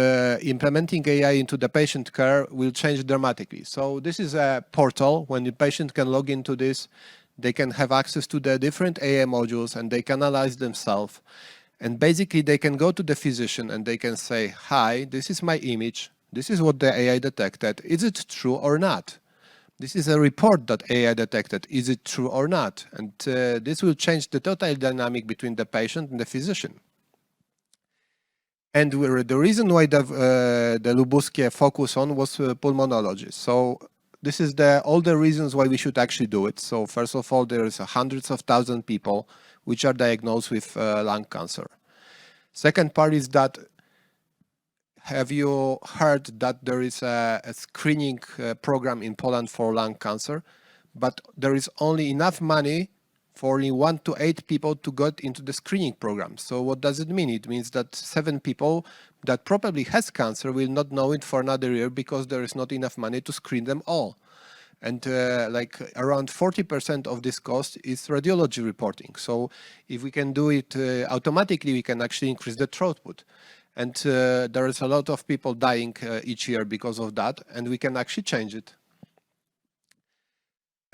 implementing AI into the patient care will change dramatically. So this is a portal. When the patient can log into this, they can have access to the different AI modules, and they can analyze themselves. And basically they can go to the physician and they can say, hi, this is my image. This is what the AI detected. Is it true or not? This is a report that AI detected. Is it true or not? And this will change the total dynamic between the patient and the physician. And the reason why the Lubuskie focus on was pulmonology. So this is all the reasons why we should actually do it. So first of all, there is hundreds of thousands of people which are diagnosed with lung cancer. Second part is that, have you heard that there is a screening program in Poland for lung cancer, but there is only enough money for only 1 to 8 people to get into the screening program. So what does it mean? It means that 7 people that probably has cancer will not know it for another year, because there is not enough money to screen them all. And like around 40% of this cost is radiology reporting. So if we can do it automatically, we can actually increase the throughput. And there is a lot of people dying each year because of that, and we can actually change it.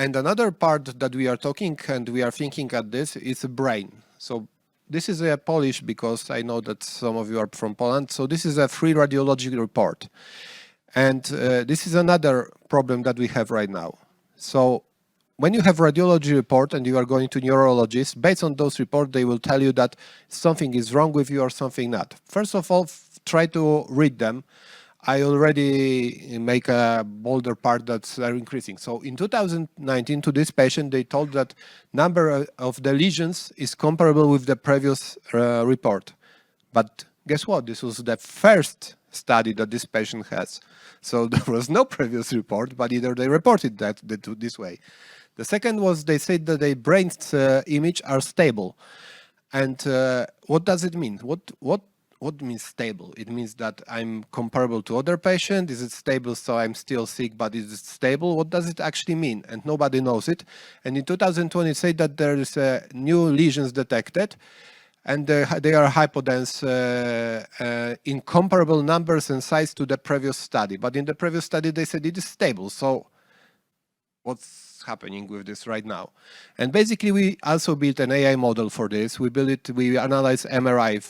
And another part that we are talking and we are thinking at this is a brain. So this is a Polish, because I know that some of you are from Poland. So this is a free radiology report. And this is another problem that we have right now. So when you have radiology report and you are going to neurologists, based on those reports, they will tell you that something is wrong with you or something not. First of all, try to read them. I already make a bolder part that's increasing. So in 2019, to this patient, they told that number of the lesions is comparable with the previous report. But guess what? This was the first study that this patient has. So there was no previous report, but either they reported that this way. The second was they said that the brain's image are stable. And what does it mean? What means stable? It means that I'm comparable to other patients. Is it stable so I'm still sick, but is it stable? What does it actually mean? And nobody knows it. And in 2020, it said that there is new lesions detected, and they are hypodense in comparable numbers and size to the previous study. But in the previous study, they said it is stable. So what's happening with this right now? And basically, we also built an AI model for this. We analyze MRI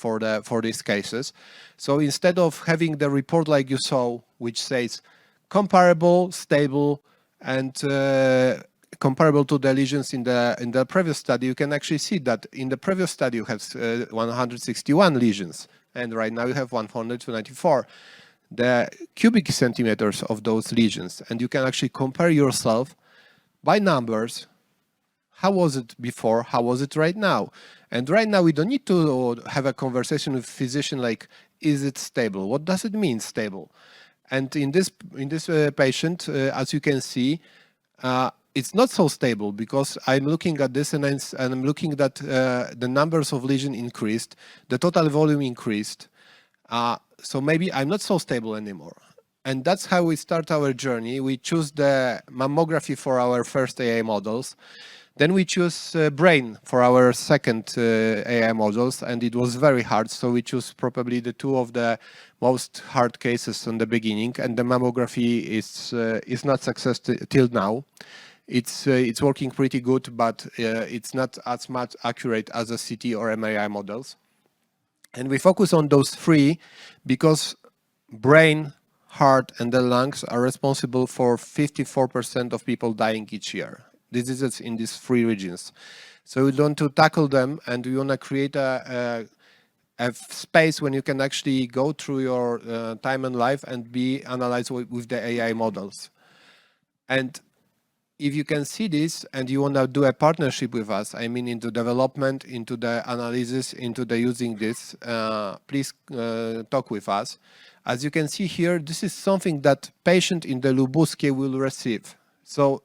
for these cases. So instead of having the report like you saw, which says comparable, stable, and comparable to the lesions in the previous study, you can actually see that in the previous study you have 161 lesions, and right now you have 194. The cubic centimeters of those lesions, and you can actually compare yourself by numbers. How was it before? How was it right now? And right now we don't need to have a conversation with physician like, is it stable? What does it mean stable? And in this patient, as you can see, it's not so stable, because I'm looking at this and I'm looking that the numbers of lesions increased, the total volume increased. So maybe I'm not so stable anymore. And that's how we start our journey. We choose the mammography for our first AI models. Then we choose brain for our second AI models, and it was very hard. So we choose probably the two of the most hard cases in the beginning, and the mammography is not success till now. It's working pretty good, but it's not as much accurate as a CT or MRI models. And we focus on those three because brain, heart, and the lungs are responsible for 54% of people dying each year. Diseases in these three regions. So we want to tackle them, and we want to create a space when you can actually go through your time and life and be analyzed with the AI models. And if you can see this and you want to do a partnership with us, I mean into development, into the analysis, into the using this, please talk with us. As you can see here, this is something that patient in the Lubuskie will receive. So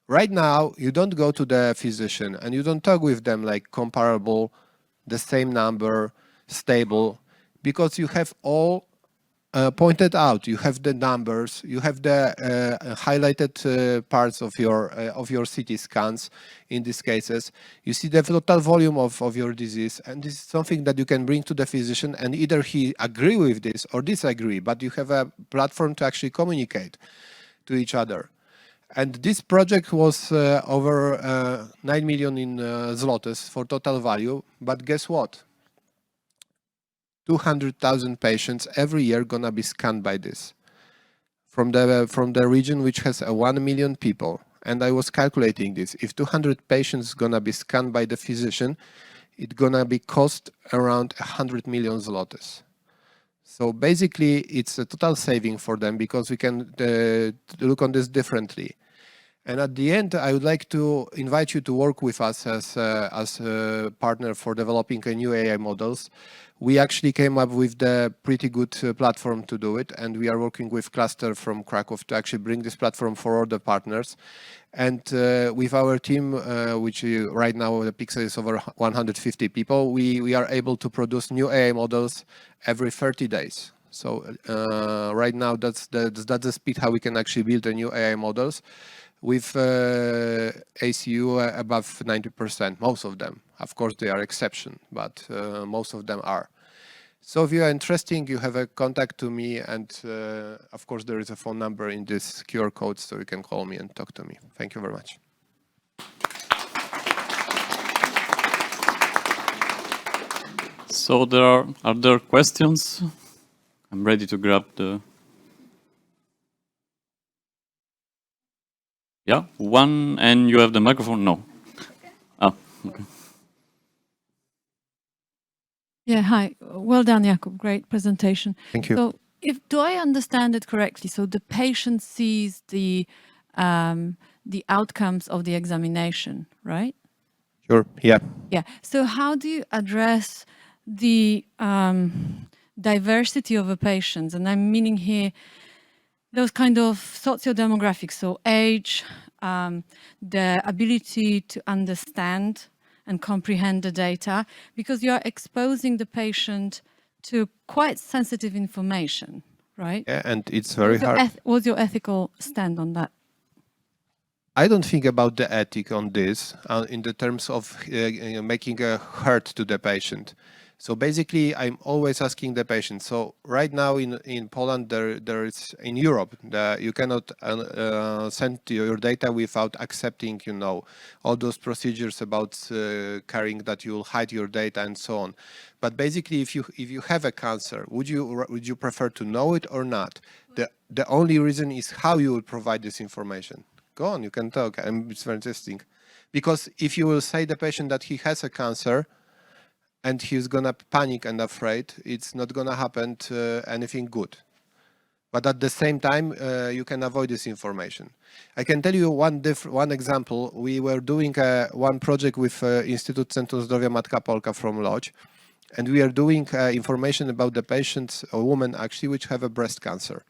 right now, you don't go to the physician and you don't talk with them like comparable, the same number, stable, because you have all pointed out. You have the numbers, you have the highlighted parts of your CT scans in these cases. You see the total volume of your disease, and this is something that you can bring to the physician, and either he agree with this or disagree, but you have a platform to actually communicate to each other. And this project was over 9 million in zlotys for total value, but guess what? 200,000 patients every year gonna be scanned by this from the region which has 1 million people. And I was calculating this. If 200 patients gonna be scanned by the physician, it's gonna be cost around 100 million zlotys. So basically, it's a total saving for them because we can look on this differently. And at the end, I would like to invite you to work with us as a partner for developing a new AI models. We actually came up with the pretty good platform to do it, and we are working with Klaster from Kraków to actually bring this platform for all the partners. And with our team, which right now the Pixel is over 150 people, we are able to produce new AI models every 30 days. So right now, that's the speed how we can actually build the new AI models with ACU above 90%, most of them. Of course, they are exception, but most of them are. So if you are interested, you have a contact to me, and of course, there is a phone number in this QR code, so you can call me and talk to me. Thank you very much. So are there questions? I'm ready to grab the... Yeah, one, and you have the microphone? No. Ah, okay. Yeah, hi. Well done, Jakub. Great presentation. Thank you. So do I understand it correctly? So the patient sees the outcomes of the examination, right? Sure. Yeah. Yeah. So how do you address the diversity of a patient? And I'm meaning here those kind of socio-demographics, so age, the ability to understand and comprehend the data, because you're exposing the patient to quite sensitive information, right? Yeah, and it's very hard. What's your ethical stand on that? I don't think about the ethic on this in the terms of making a hurt to the patient. So basically, I'm always asking the patient. So right now in Poland, there is in Europe, you cannot send your data without accepting, all those procedures about carrying that you will hide your data and so on. But basically, if you have a cancer, would you prefer to know it or not? The only reason is how you will provide this information. Go on, you can talk. It's very interesting, because if you will say the patient that he has a cancer, and he's gonna panic and afraid, it's not gonna happen anything good. But at the same time, you can avoid this information. I can tell you one example. We were doing one project with Instytut Centrum Zdrowia Matka Polka from Lodz, and we are doing information about the patients, a woman actually, which have a breast cancer.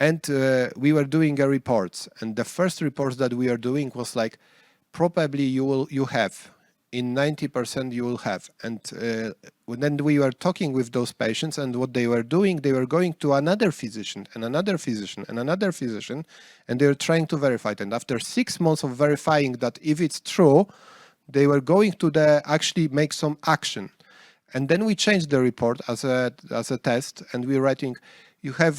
And we were doing reports, and the first reports that we are doing was like, probably you have. In 90% you will have. And then we were talking with those patients, and what they were doing, they were going to another physician and another physician and another physician, and they were trying to verify it. And after 6 months of verifying that if it's true, they were going to actually make some action. And then we changed the report as a test, and we're writing, you have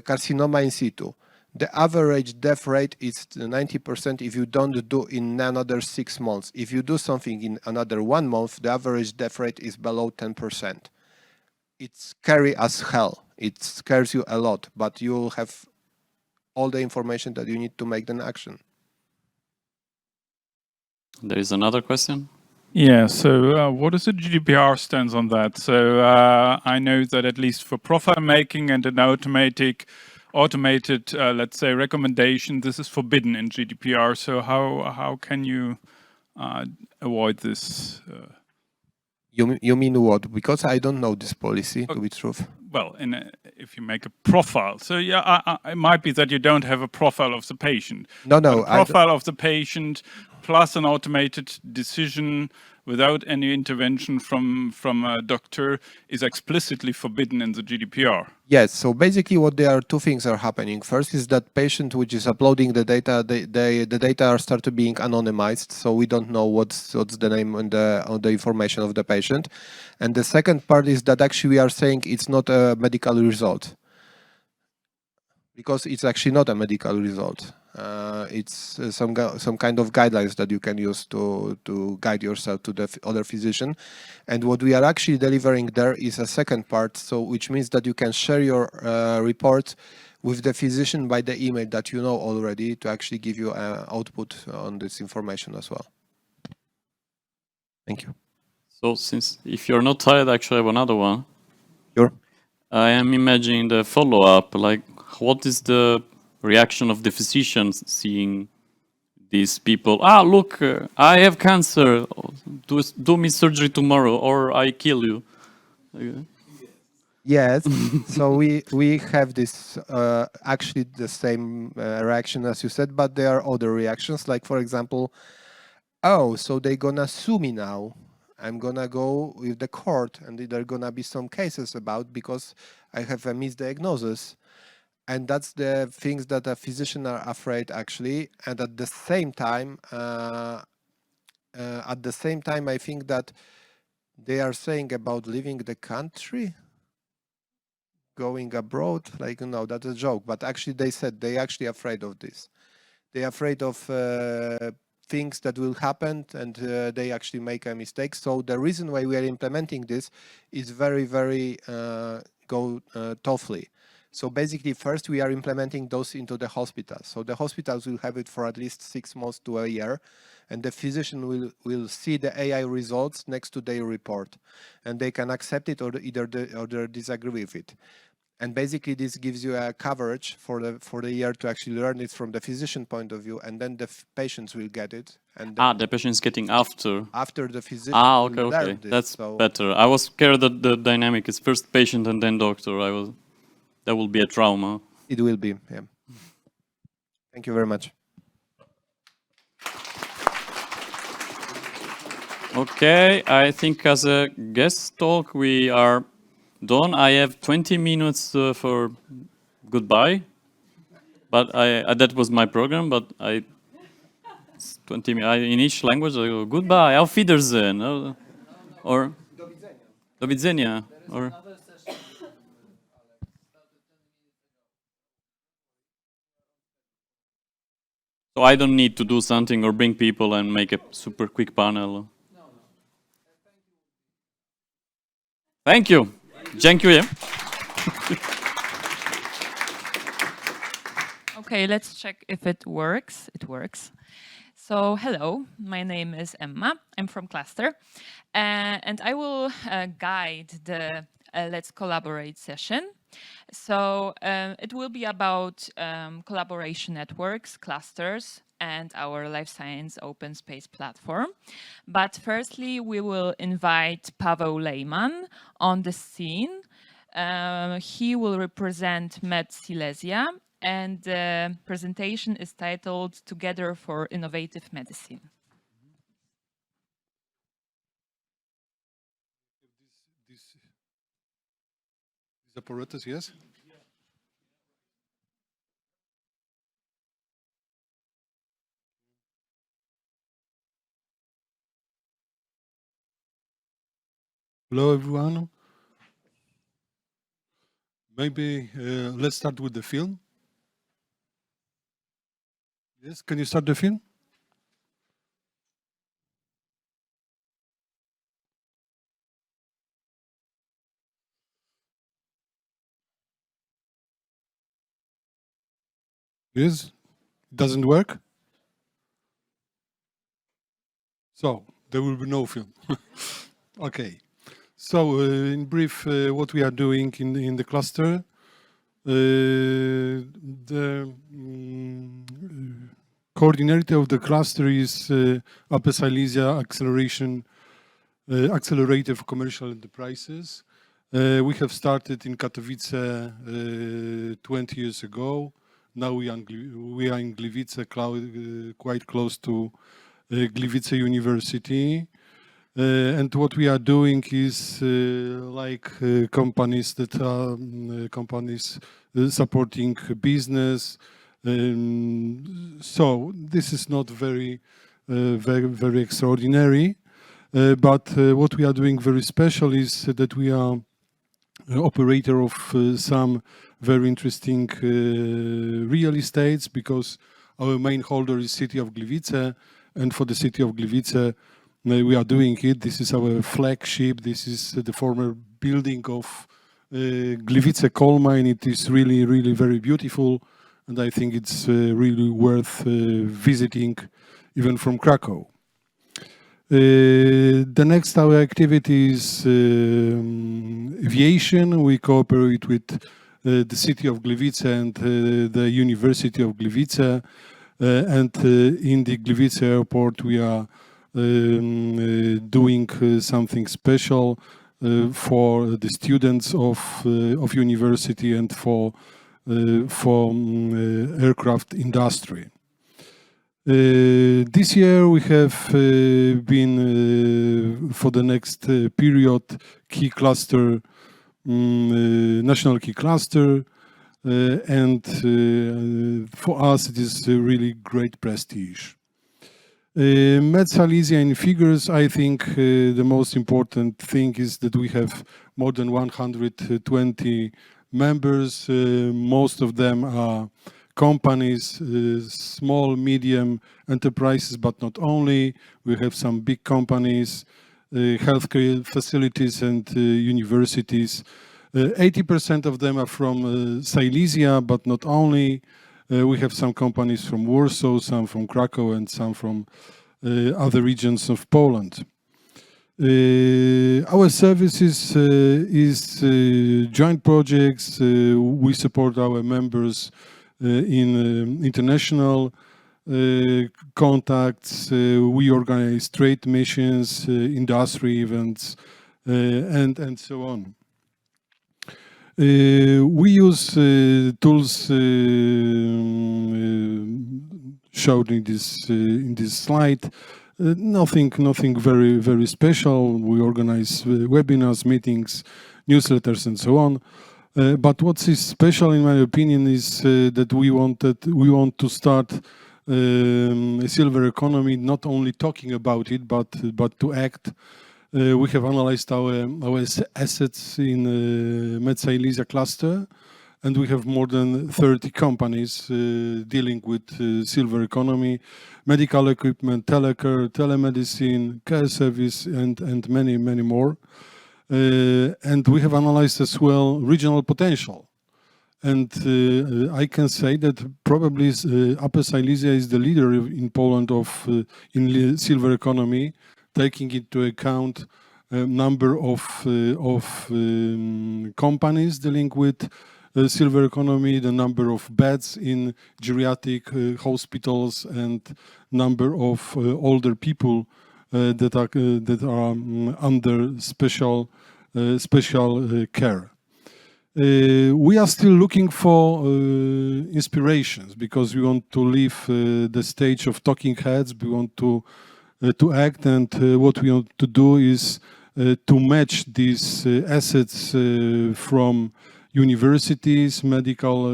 carcinoma in situ. The average death rate is 90% if you don't do in another 6 months. If you do something in another 1 month, the average death rate is below 10%. It's scary as hell. It scares you a lot, but you will have all the information that you need to make an action. There is another question. Yeah, so what is the GDPR stance on that? So I know that at least for profile making and an automated, let's say, recommendation, this is forbidden in GDPR. So how can you avoid this? You mean what? Because I don't know this policy, to be truth. Well, if you make a profile, so yeah, it might be that you don't have a profile of the patient. No, a profile of the patient plus an automated decision without any intervention from a doctor is explicitly forbidden in the GDPR. Yes, so basically what there are two things are happening. First is that patient which is uploading the data, the data are started being anonymized, so we don't know what's the name and the information of the patient. And the second part is that actually we are saying it's not a medical result, because it's actually not a medical result. It's some kind of guidelines that you can use to guide yourself to the other physician. And what we are actually delivering there is a second part, so which means that you can share your report with the physician by the email that you know already, to actually give you output on this information as well. Thank you. So since if you're not tired, actually I have another one. Sure. I am imagining the follow-up, like what is the reaction of the physicians seeing these people? Look, I have cancer. Do me surgery tomorrow, or I kill you. Yes. So we have this actually the same reaction as you said, but there are other reactions. Like for example, so they're gonna sue me now. I'm gonna go with the court, and there are gonna be some cases about because I have a misdiagnosis. And that's the things that a physician are afraid actually. And at the same time, I think that they are saying about leaving the country, going abroad, like, that's a joke. But actually they said they actually afraid of this. They're afraid of things that will happen, and they actually make a mistake. So the reason why we are implementing this is very, very toughly. So basically, first we are implementing those into the hospitals. So the hospitals will have it for at least 6 months to a year, and the physician will see the AI results next to their report, and they can accept it or either disagree with it. And basically this gives you a coverage for the year to actually learn it from the physician point of view, and then the patients will get it. And then the patient's getting after. after the physician Okay, will okay. learn this. That's So better. I was scared that the dynamic is first patient and then doctor. That will be a trauma. it will be, yeah. Thank you very much. Okay, I think as a guest talk we are done. I have 20 minutes for goodbye, but that was my program. But 20 in each language I go goodbye, auf Wiedersehen, or do widzenia, or. So I don't need to do something or bring people and make a super quick panel. Thank you. Dziękuję. Okay, let's check if it works. It works. So, hello, my name is Emma. I'm from Klaster, and I will guide the Let's Collaborate session. So, it will be about collaboration networks, clusters, and our LifeScience open space platform. But firstly, we will invite Paweł Lejman on the scene. He will represent Med Silesia, and the presentation is titled Together for Innovative Medicine. This apparatus, yes? Hello, everyone. Maybe let's start with the film. Yes, can you start the film? Yes, doesn't work. So there will be no film. Okay. So in brief, what we are doing in the cluster, the coordinator of the cluster is Upper Silesia Accelerator for Commercial Enterprises. We have started in Katowice 20 years ago. Now we are in Gliwice, quite close to Gliwice University. And what we are doing is like companies that are supporting business. So this is not very extraordinary. But what we are doing very special is that we are operator of some very interesting real estates, because our main holder is city of Gliwice, and for the city of Gliwice we are doing it. This is our flagship. This is the former building of Gliwice coal mine. It is really very beautiful, and I think it's really worth visiting even from Krakow. The next our activity is aviation. We cooperate with the city of Gliwice and the University of Gliwice, and in the Gliwice airport we are doing something special for the students of university and for aircraft industry. This year we have been for the next period key cluster, national key cluster, and for us it is a really great prestige. Med Silesia in figures, I think the most important thing is that we have more than 120 members. Most of them are companies, small, medium enterprises, but not only. We have some big companies, healthcare facilities and universities. 80% of them are from Silesia, but not only. We have some companies from Warsaw, some from Krakow, and some from other regions of Poland. Our services is joint projects. We support our members in international contacts. We organize trade missions, industry events, and so on. We use tools showed in this slide. Nothing very special. We organize webinars, meetings, newsletters, and so on. But what is special, in my opinion, is that we want to start a silver economy, not only talking about it, but to act. We have analyzed our assets in MedSilesia cluster, and we have more than 30 companies dealing with silver economy, medical equipment, telecare, telemedicine, care service, and many more. And we have analyzed as well regional potential. And I can say that probably Upper Silesia is the leader in Poland in silver economy, taking into account a number of companies dealing with silver economy, the number of beds in geriatric hospitals, and number of older people that are under special care. We are still looking for inspirations, because we want to leave the stage of talking heads. We want to act, and what we want to do is to match these assets from universities, medical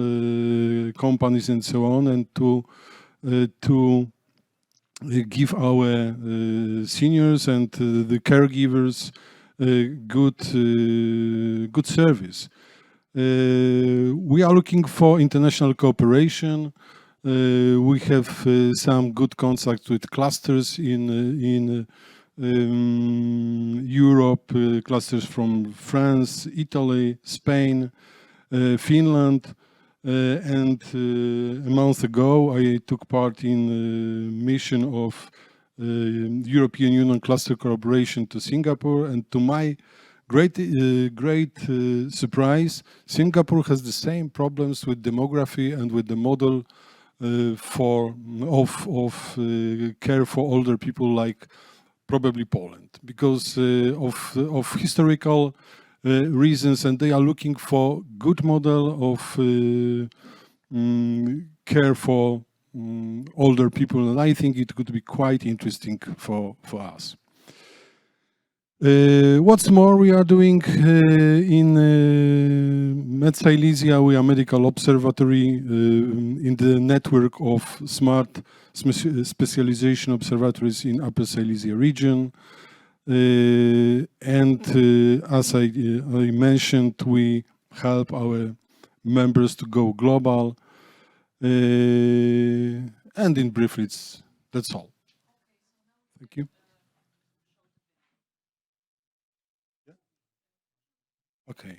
companies, and so on, and to give our seniors and the caregivers good service. We are looking for international cooperation. We have some good contacts with clusters in Europe, clusters from France, Italy, Spain, Finland, and a month ago I took part in a mission of European Union cluster cooperation to Singapore, and to my great surprise, Singapore has the same problems with demography and with the model of care for older people like probably Poland, because of historical reasons, and they are looking for good model of care for older people, and I think it could be quite interesting for us. What's more, we are doing in MedSilesia, we are medical observatory in the network of smart specialization observatories in Upper Silesia region. And as I mentioned, we help our members to go global. And in brief, that's all. Thank you. Okay.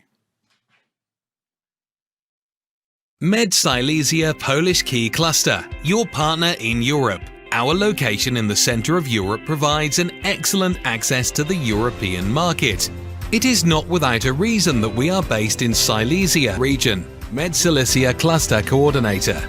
MedSilesia Polish Key Cluster, your partner in Europe. Our location in the center of Europe provides an excellent access to the European market. It is not without a reason that we are based in Silesia region. MedSilesia Cluster Coordinator.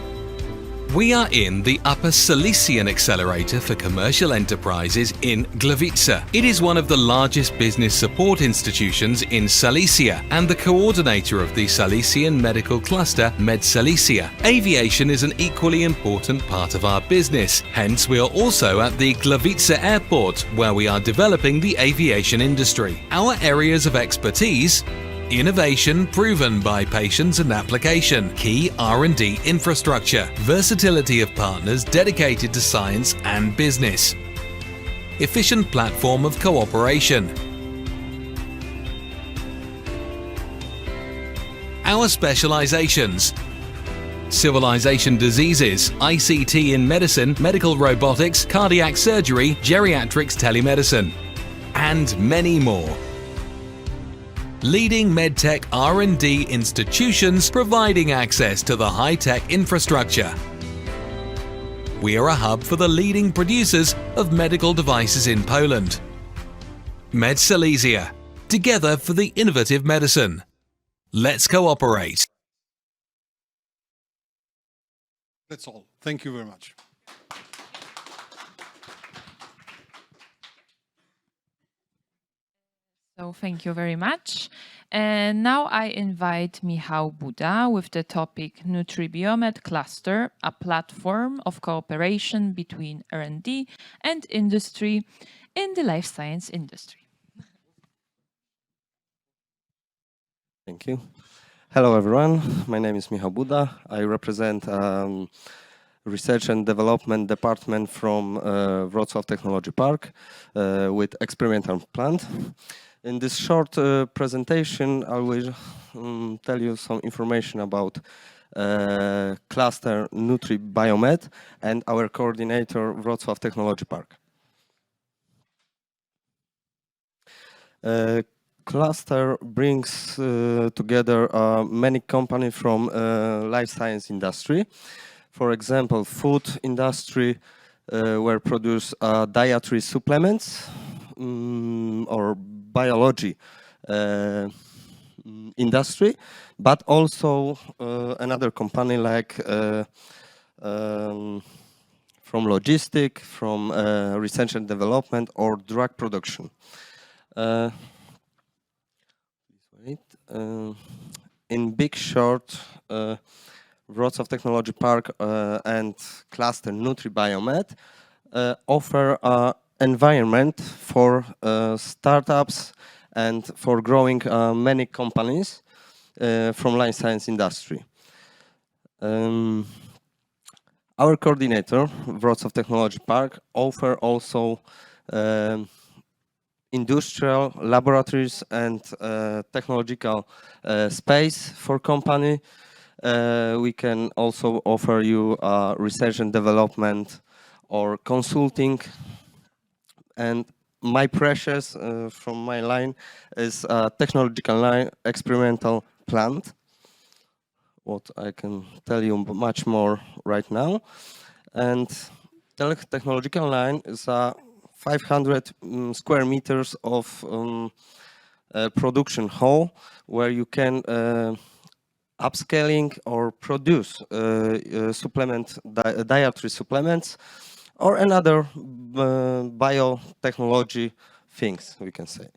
We are in the Upper Silesian Accelerator for Commercial Enterprises in Gliwice. It is one of the largest business support institutions in Silesia and the coordinator of the Silesian Medical Cluster MedSilesia. Aviation is an equally important part of our business. Hence, we are also at the Gliwice Airport, where we are developing the aviation industry. Our areas of expertise: innovation proven by patients and application, key R&D infrastructure, versatility of partners dedicated to science and business, efficient platform of cooperation. Our specializations: civilization diseases, ICT in medicine, medical robotics, cardiac surgery, geriatrics, telemedicine, and many more. Leading medtech R&D institutions providing access to the high-tech infrastructure. We are a hub for the leading producers of medical devices in Poland. MedSilesia, together for the innovative medicine. Let's cooperate. That's all. Thank you very much. So thank you very much. And now I invite Michał Buda with the topic NutriBiomed Klaster, a platform of cooperation between R&D and industry in the life science industry. Thank you. Hello, everyone. My name is Michał Buda. I represent Research and Development Department from Wrocław Technology Park with experimental plant. In this short presentation, I will tell you some information about Klaster NutriBiomed and our coordinator, Wrocław Technology Park. Klaster brings together many companies from life science industry. For example, food industry, where produce dietary supplements, or biology industry, but also another company like from logistic, from research and development, or drug production. In big short, Wrocław Technology Park and Klaster NutriBiomed offer an environment for startups and for growing many companies from life science industry. Our coordinator, Wrocław Technology Park, offer also industrial laboratories and technological space for company. We can also offer you research and development or consulting. And my precious from my line is a technological line experimental plant. What I can tell you much more right now. And technological line is a 500 square meters of production hall where you can upscaling or produce dietary supplements or another biotechnology things, we can say.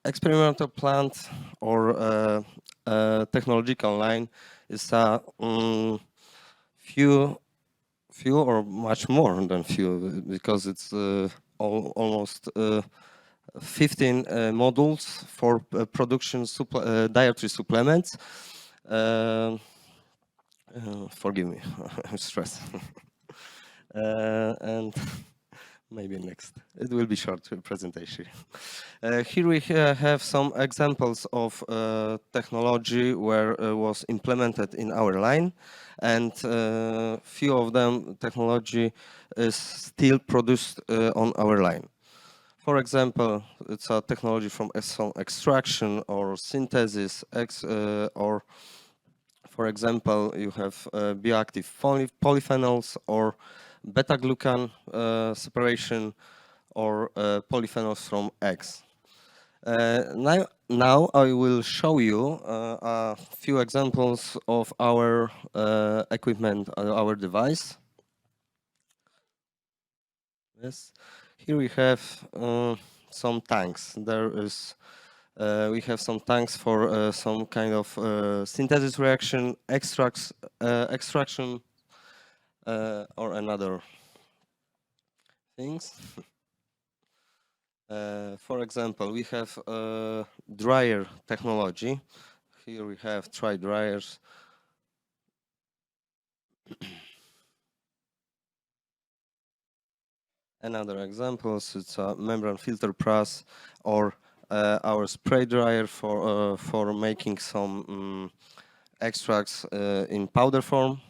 Experimental plant or technological line is a few or much more than few, because it's almost 15 modules for production dietary supplements. Forgive me, I'm stressed. And maybe next. It will be short presentation. Here we have some examples of technology where was implemented in our line, and few of them technology is still produced on our line. For example, it's a technology from extraction or synthesis, or for example, you have bioactive polyphenols or beta-glucan separation, or polyphenols from eggs. Now I will show you a few examples of our equipment, our device. Yes, here we have some tanks. There is we have some tanks for some kind of synthesis reaction, extraction, or another things. For example, we have dryer technology. Here we have dry dryers. Another example, it's a membrane filter press, or our spray dryer for making some extracts in powder form.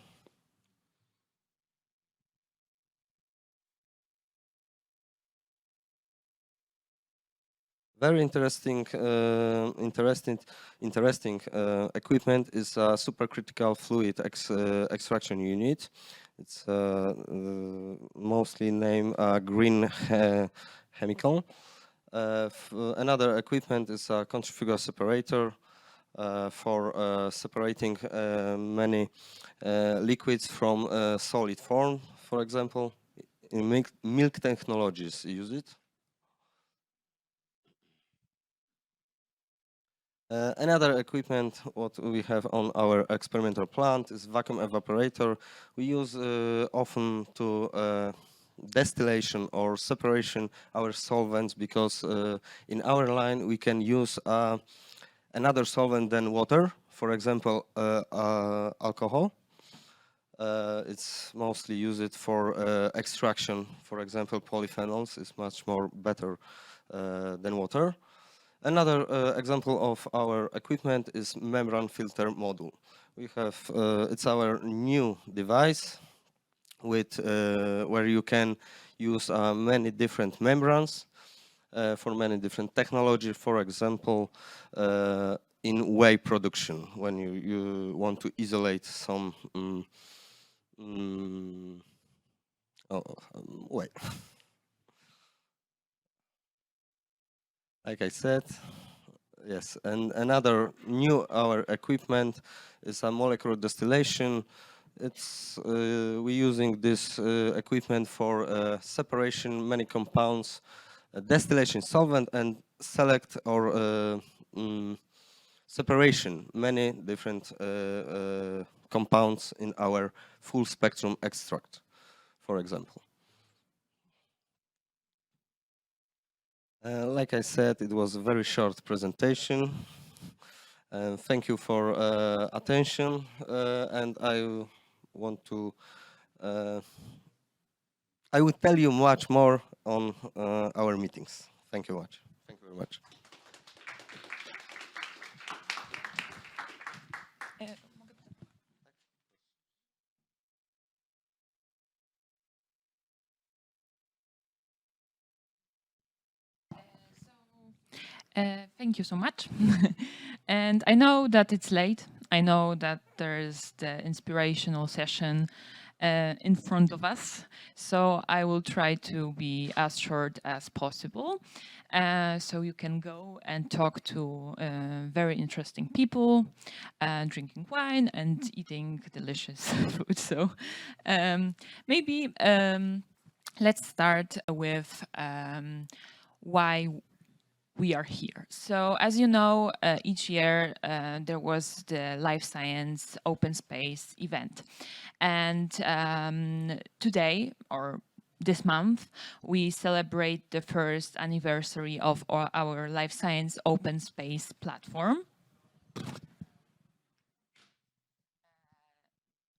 Very interesting equipment is a supercritical fluid extraction unit. It's mostly named green chemical. Another equipment is a centrifugal separator for separating many liquids from solid form, for example. In milk technologies use it. Another equipment what we have on our experimental plant is vacuum evaporator. We use often to distillation or separation our solvents because in our line we can use another solvent than water, for example alcohol. It's mostly used for extraction. For example, polyphenols is much more better than water. Another example of our equipment is membrane filter module. We have it's our new device with where you can use many different membranes for many different technology. For example, in whey production, when you want to isolate some whey. Like I said, yes, and another new our equipment is a molecular distillation. It's we're using this equipment for separation many compounds, distillation solvent, and select or separation many different compounds in our full spectrum extract, for example. Like I said, it was a very short presentation. Thank you for attention, and I want to. I will tell you much more on our meetings. Thank you much. Thank you very much. Thank you so much. And I know that it's late. I know that there's the inspirational session in front of us. So I will try to be as short as possible. So you can go and talk to very interesting people, drinking wine and eating delicious food. So maybe let's start with why we are here. So as you know, each year there was the LifeScience Open Space event. And today, or this month, we celebrate the first anniversary of our LifeScience Open Space platform,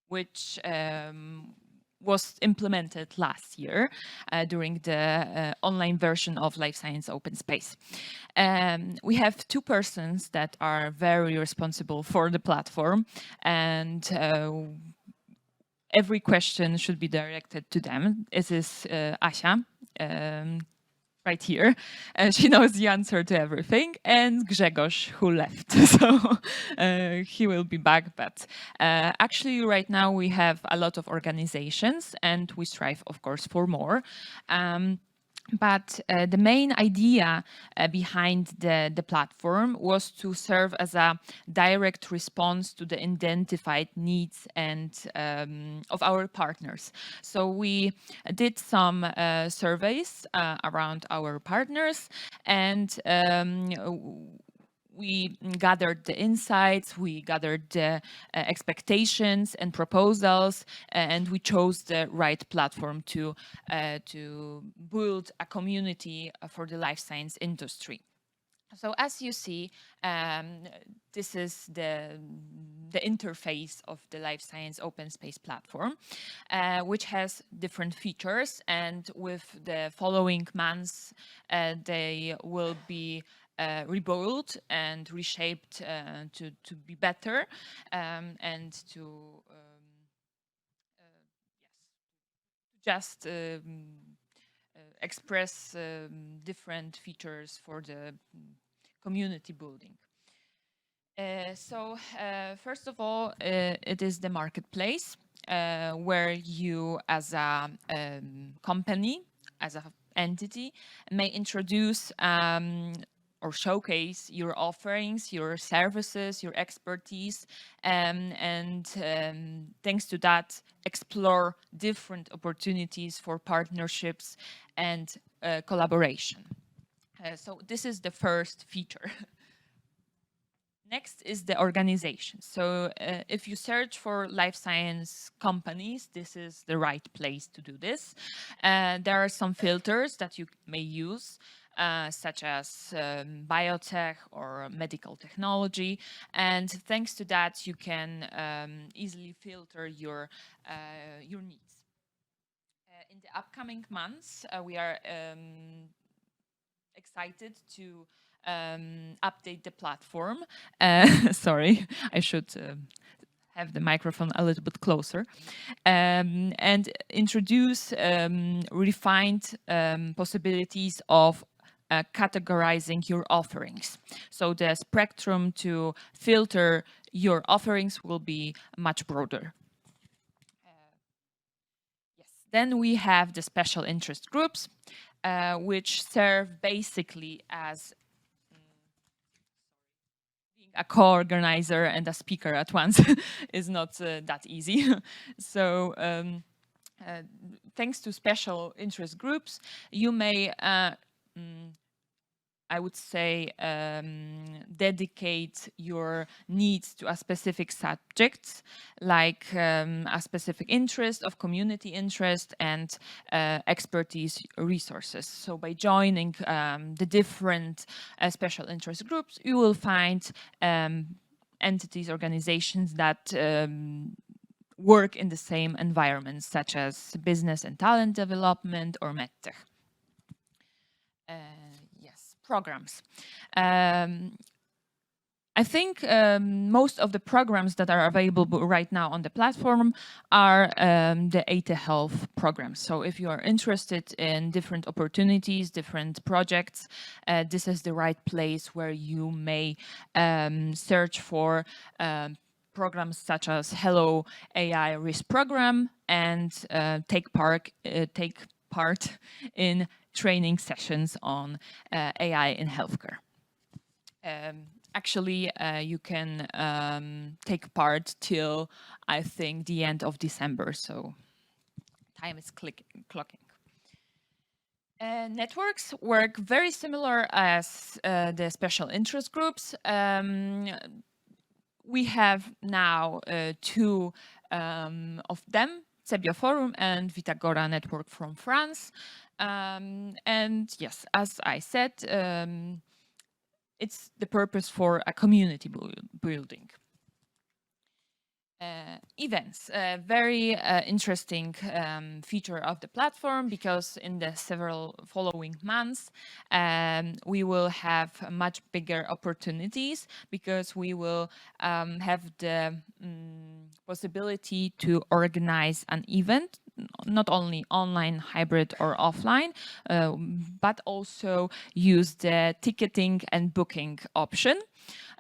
which was implemented last year during the online version of LifeScience Open Space. We have two persons that are very responsible for the platform, and every question should be directed to them. This is Asia, right here. She knows the answer to everything, and Grzegorz, who left. So he will be back. But actually, right now, we have a lot of organizations, and we strive, of course, for more. But the main idea behind the platform was to serve as a direct response to the identified needs and of our partners. So we did some surveys around our partners, and we gathered the insights, we gathered the expectations and proposals, and we chose the right platform to build a community for the life science industry. So as you see, this is the interface of the LifeScience Open Space platform, which has different features, and with the following months, they will be rebuilt and reshaped to be better and to just express different features for the community building. So first of all, it is the marketplace. where you, as a company, as an entity, may introduce or showcase your offerings, your services, your expertise, and thanks to that, explore different opportunities for partnerships and collaboration. So this is the first feature. Next is the organization. So if you search for life science companies, this is the right place to do this. There are some filters that you may use, such as biotech or medical technology. And thanks to that, you can easily filter your needs. In the upcoming months, we are excited to update the platform. Sorry, I should have the microphone a little bit closer, and introduce refined possibilities of categorizing your offerings. So the spectrum to filter your offerings will be much broader. Yes. Then we have the special interest groups, which serve basically as a co-organizer and a speaker at once is not that easy. So thanks to special interest groups, you may, I would say, dedicate your needs to a specific subject, like a specific interest of community interest and expertise resources. So by joining the different special interest groups, you will find entities, organizations that work in the same environments, such as business and talent development or medtech. Programs. I think most of the programs that are available right now on the platform are the AT Health programs. So if you are interested in different opportunities, different projects, this is the right place where you may search for programs such as Hello AI Risk Program and take part in training sessions on AI in healthcare. Actually, you can take part till, I think, the end of December, so time is clocking. Networks work very similar as the special interest groups. We have now two of them, Cebio Forum and Vitagora Network from France. And yes, as I said, it's the purpose for a community building. Events, a very interesting feature of the platform, because in the several following months we will have much bigger opportunities, because we will have the possibility to organize an event, not only online, hybrid or offline, but also use the ticketing and booking option.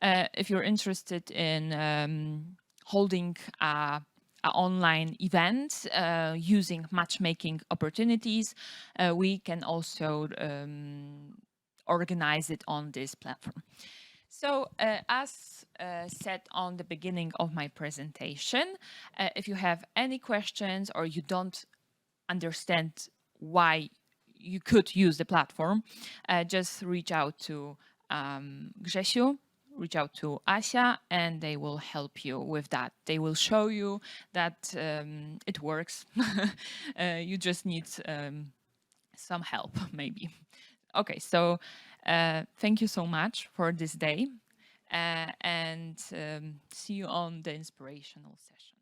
If you're interested in holding an online event using matchmaking opportunities, we can also organize it on this platform. So as said on the beginning of my presentation, if you have any questions or you don't understand why you could use the platform, just reach out to Grzesiu, reach out to Asia, and they will help you with that. They will show you that it works. You just need some help, maybe. Okay, so thank you so much for this day, and see you on the inspirational session.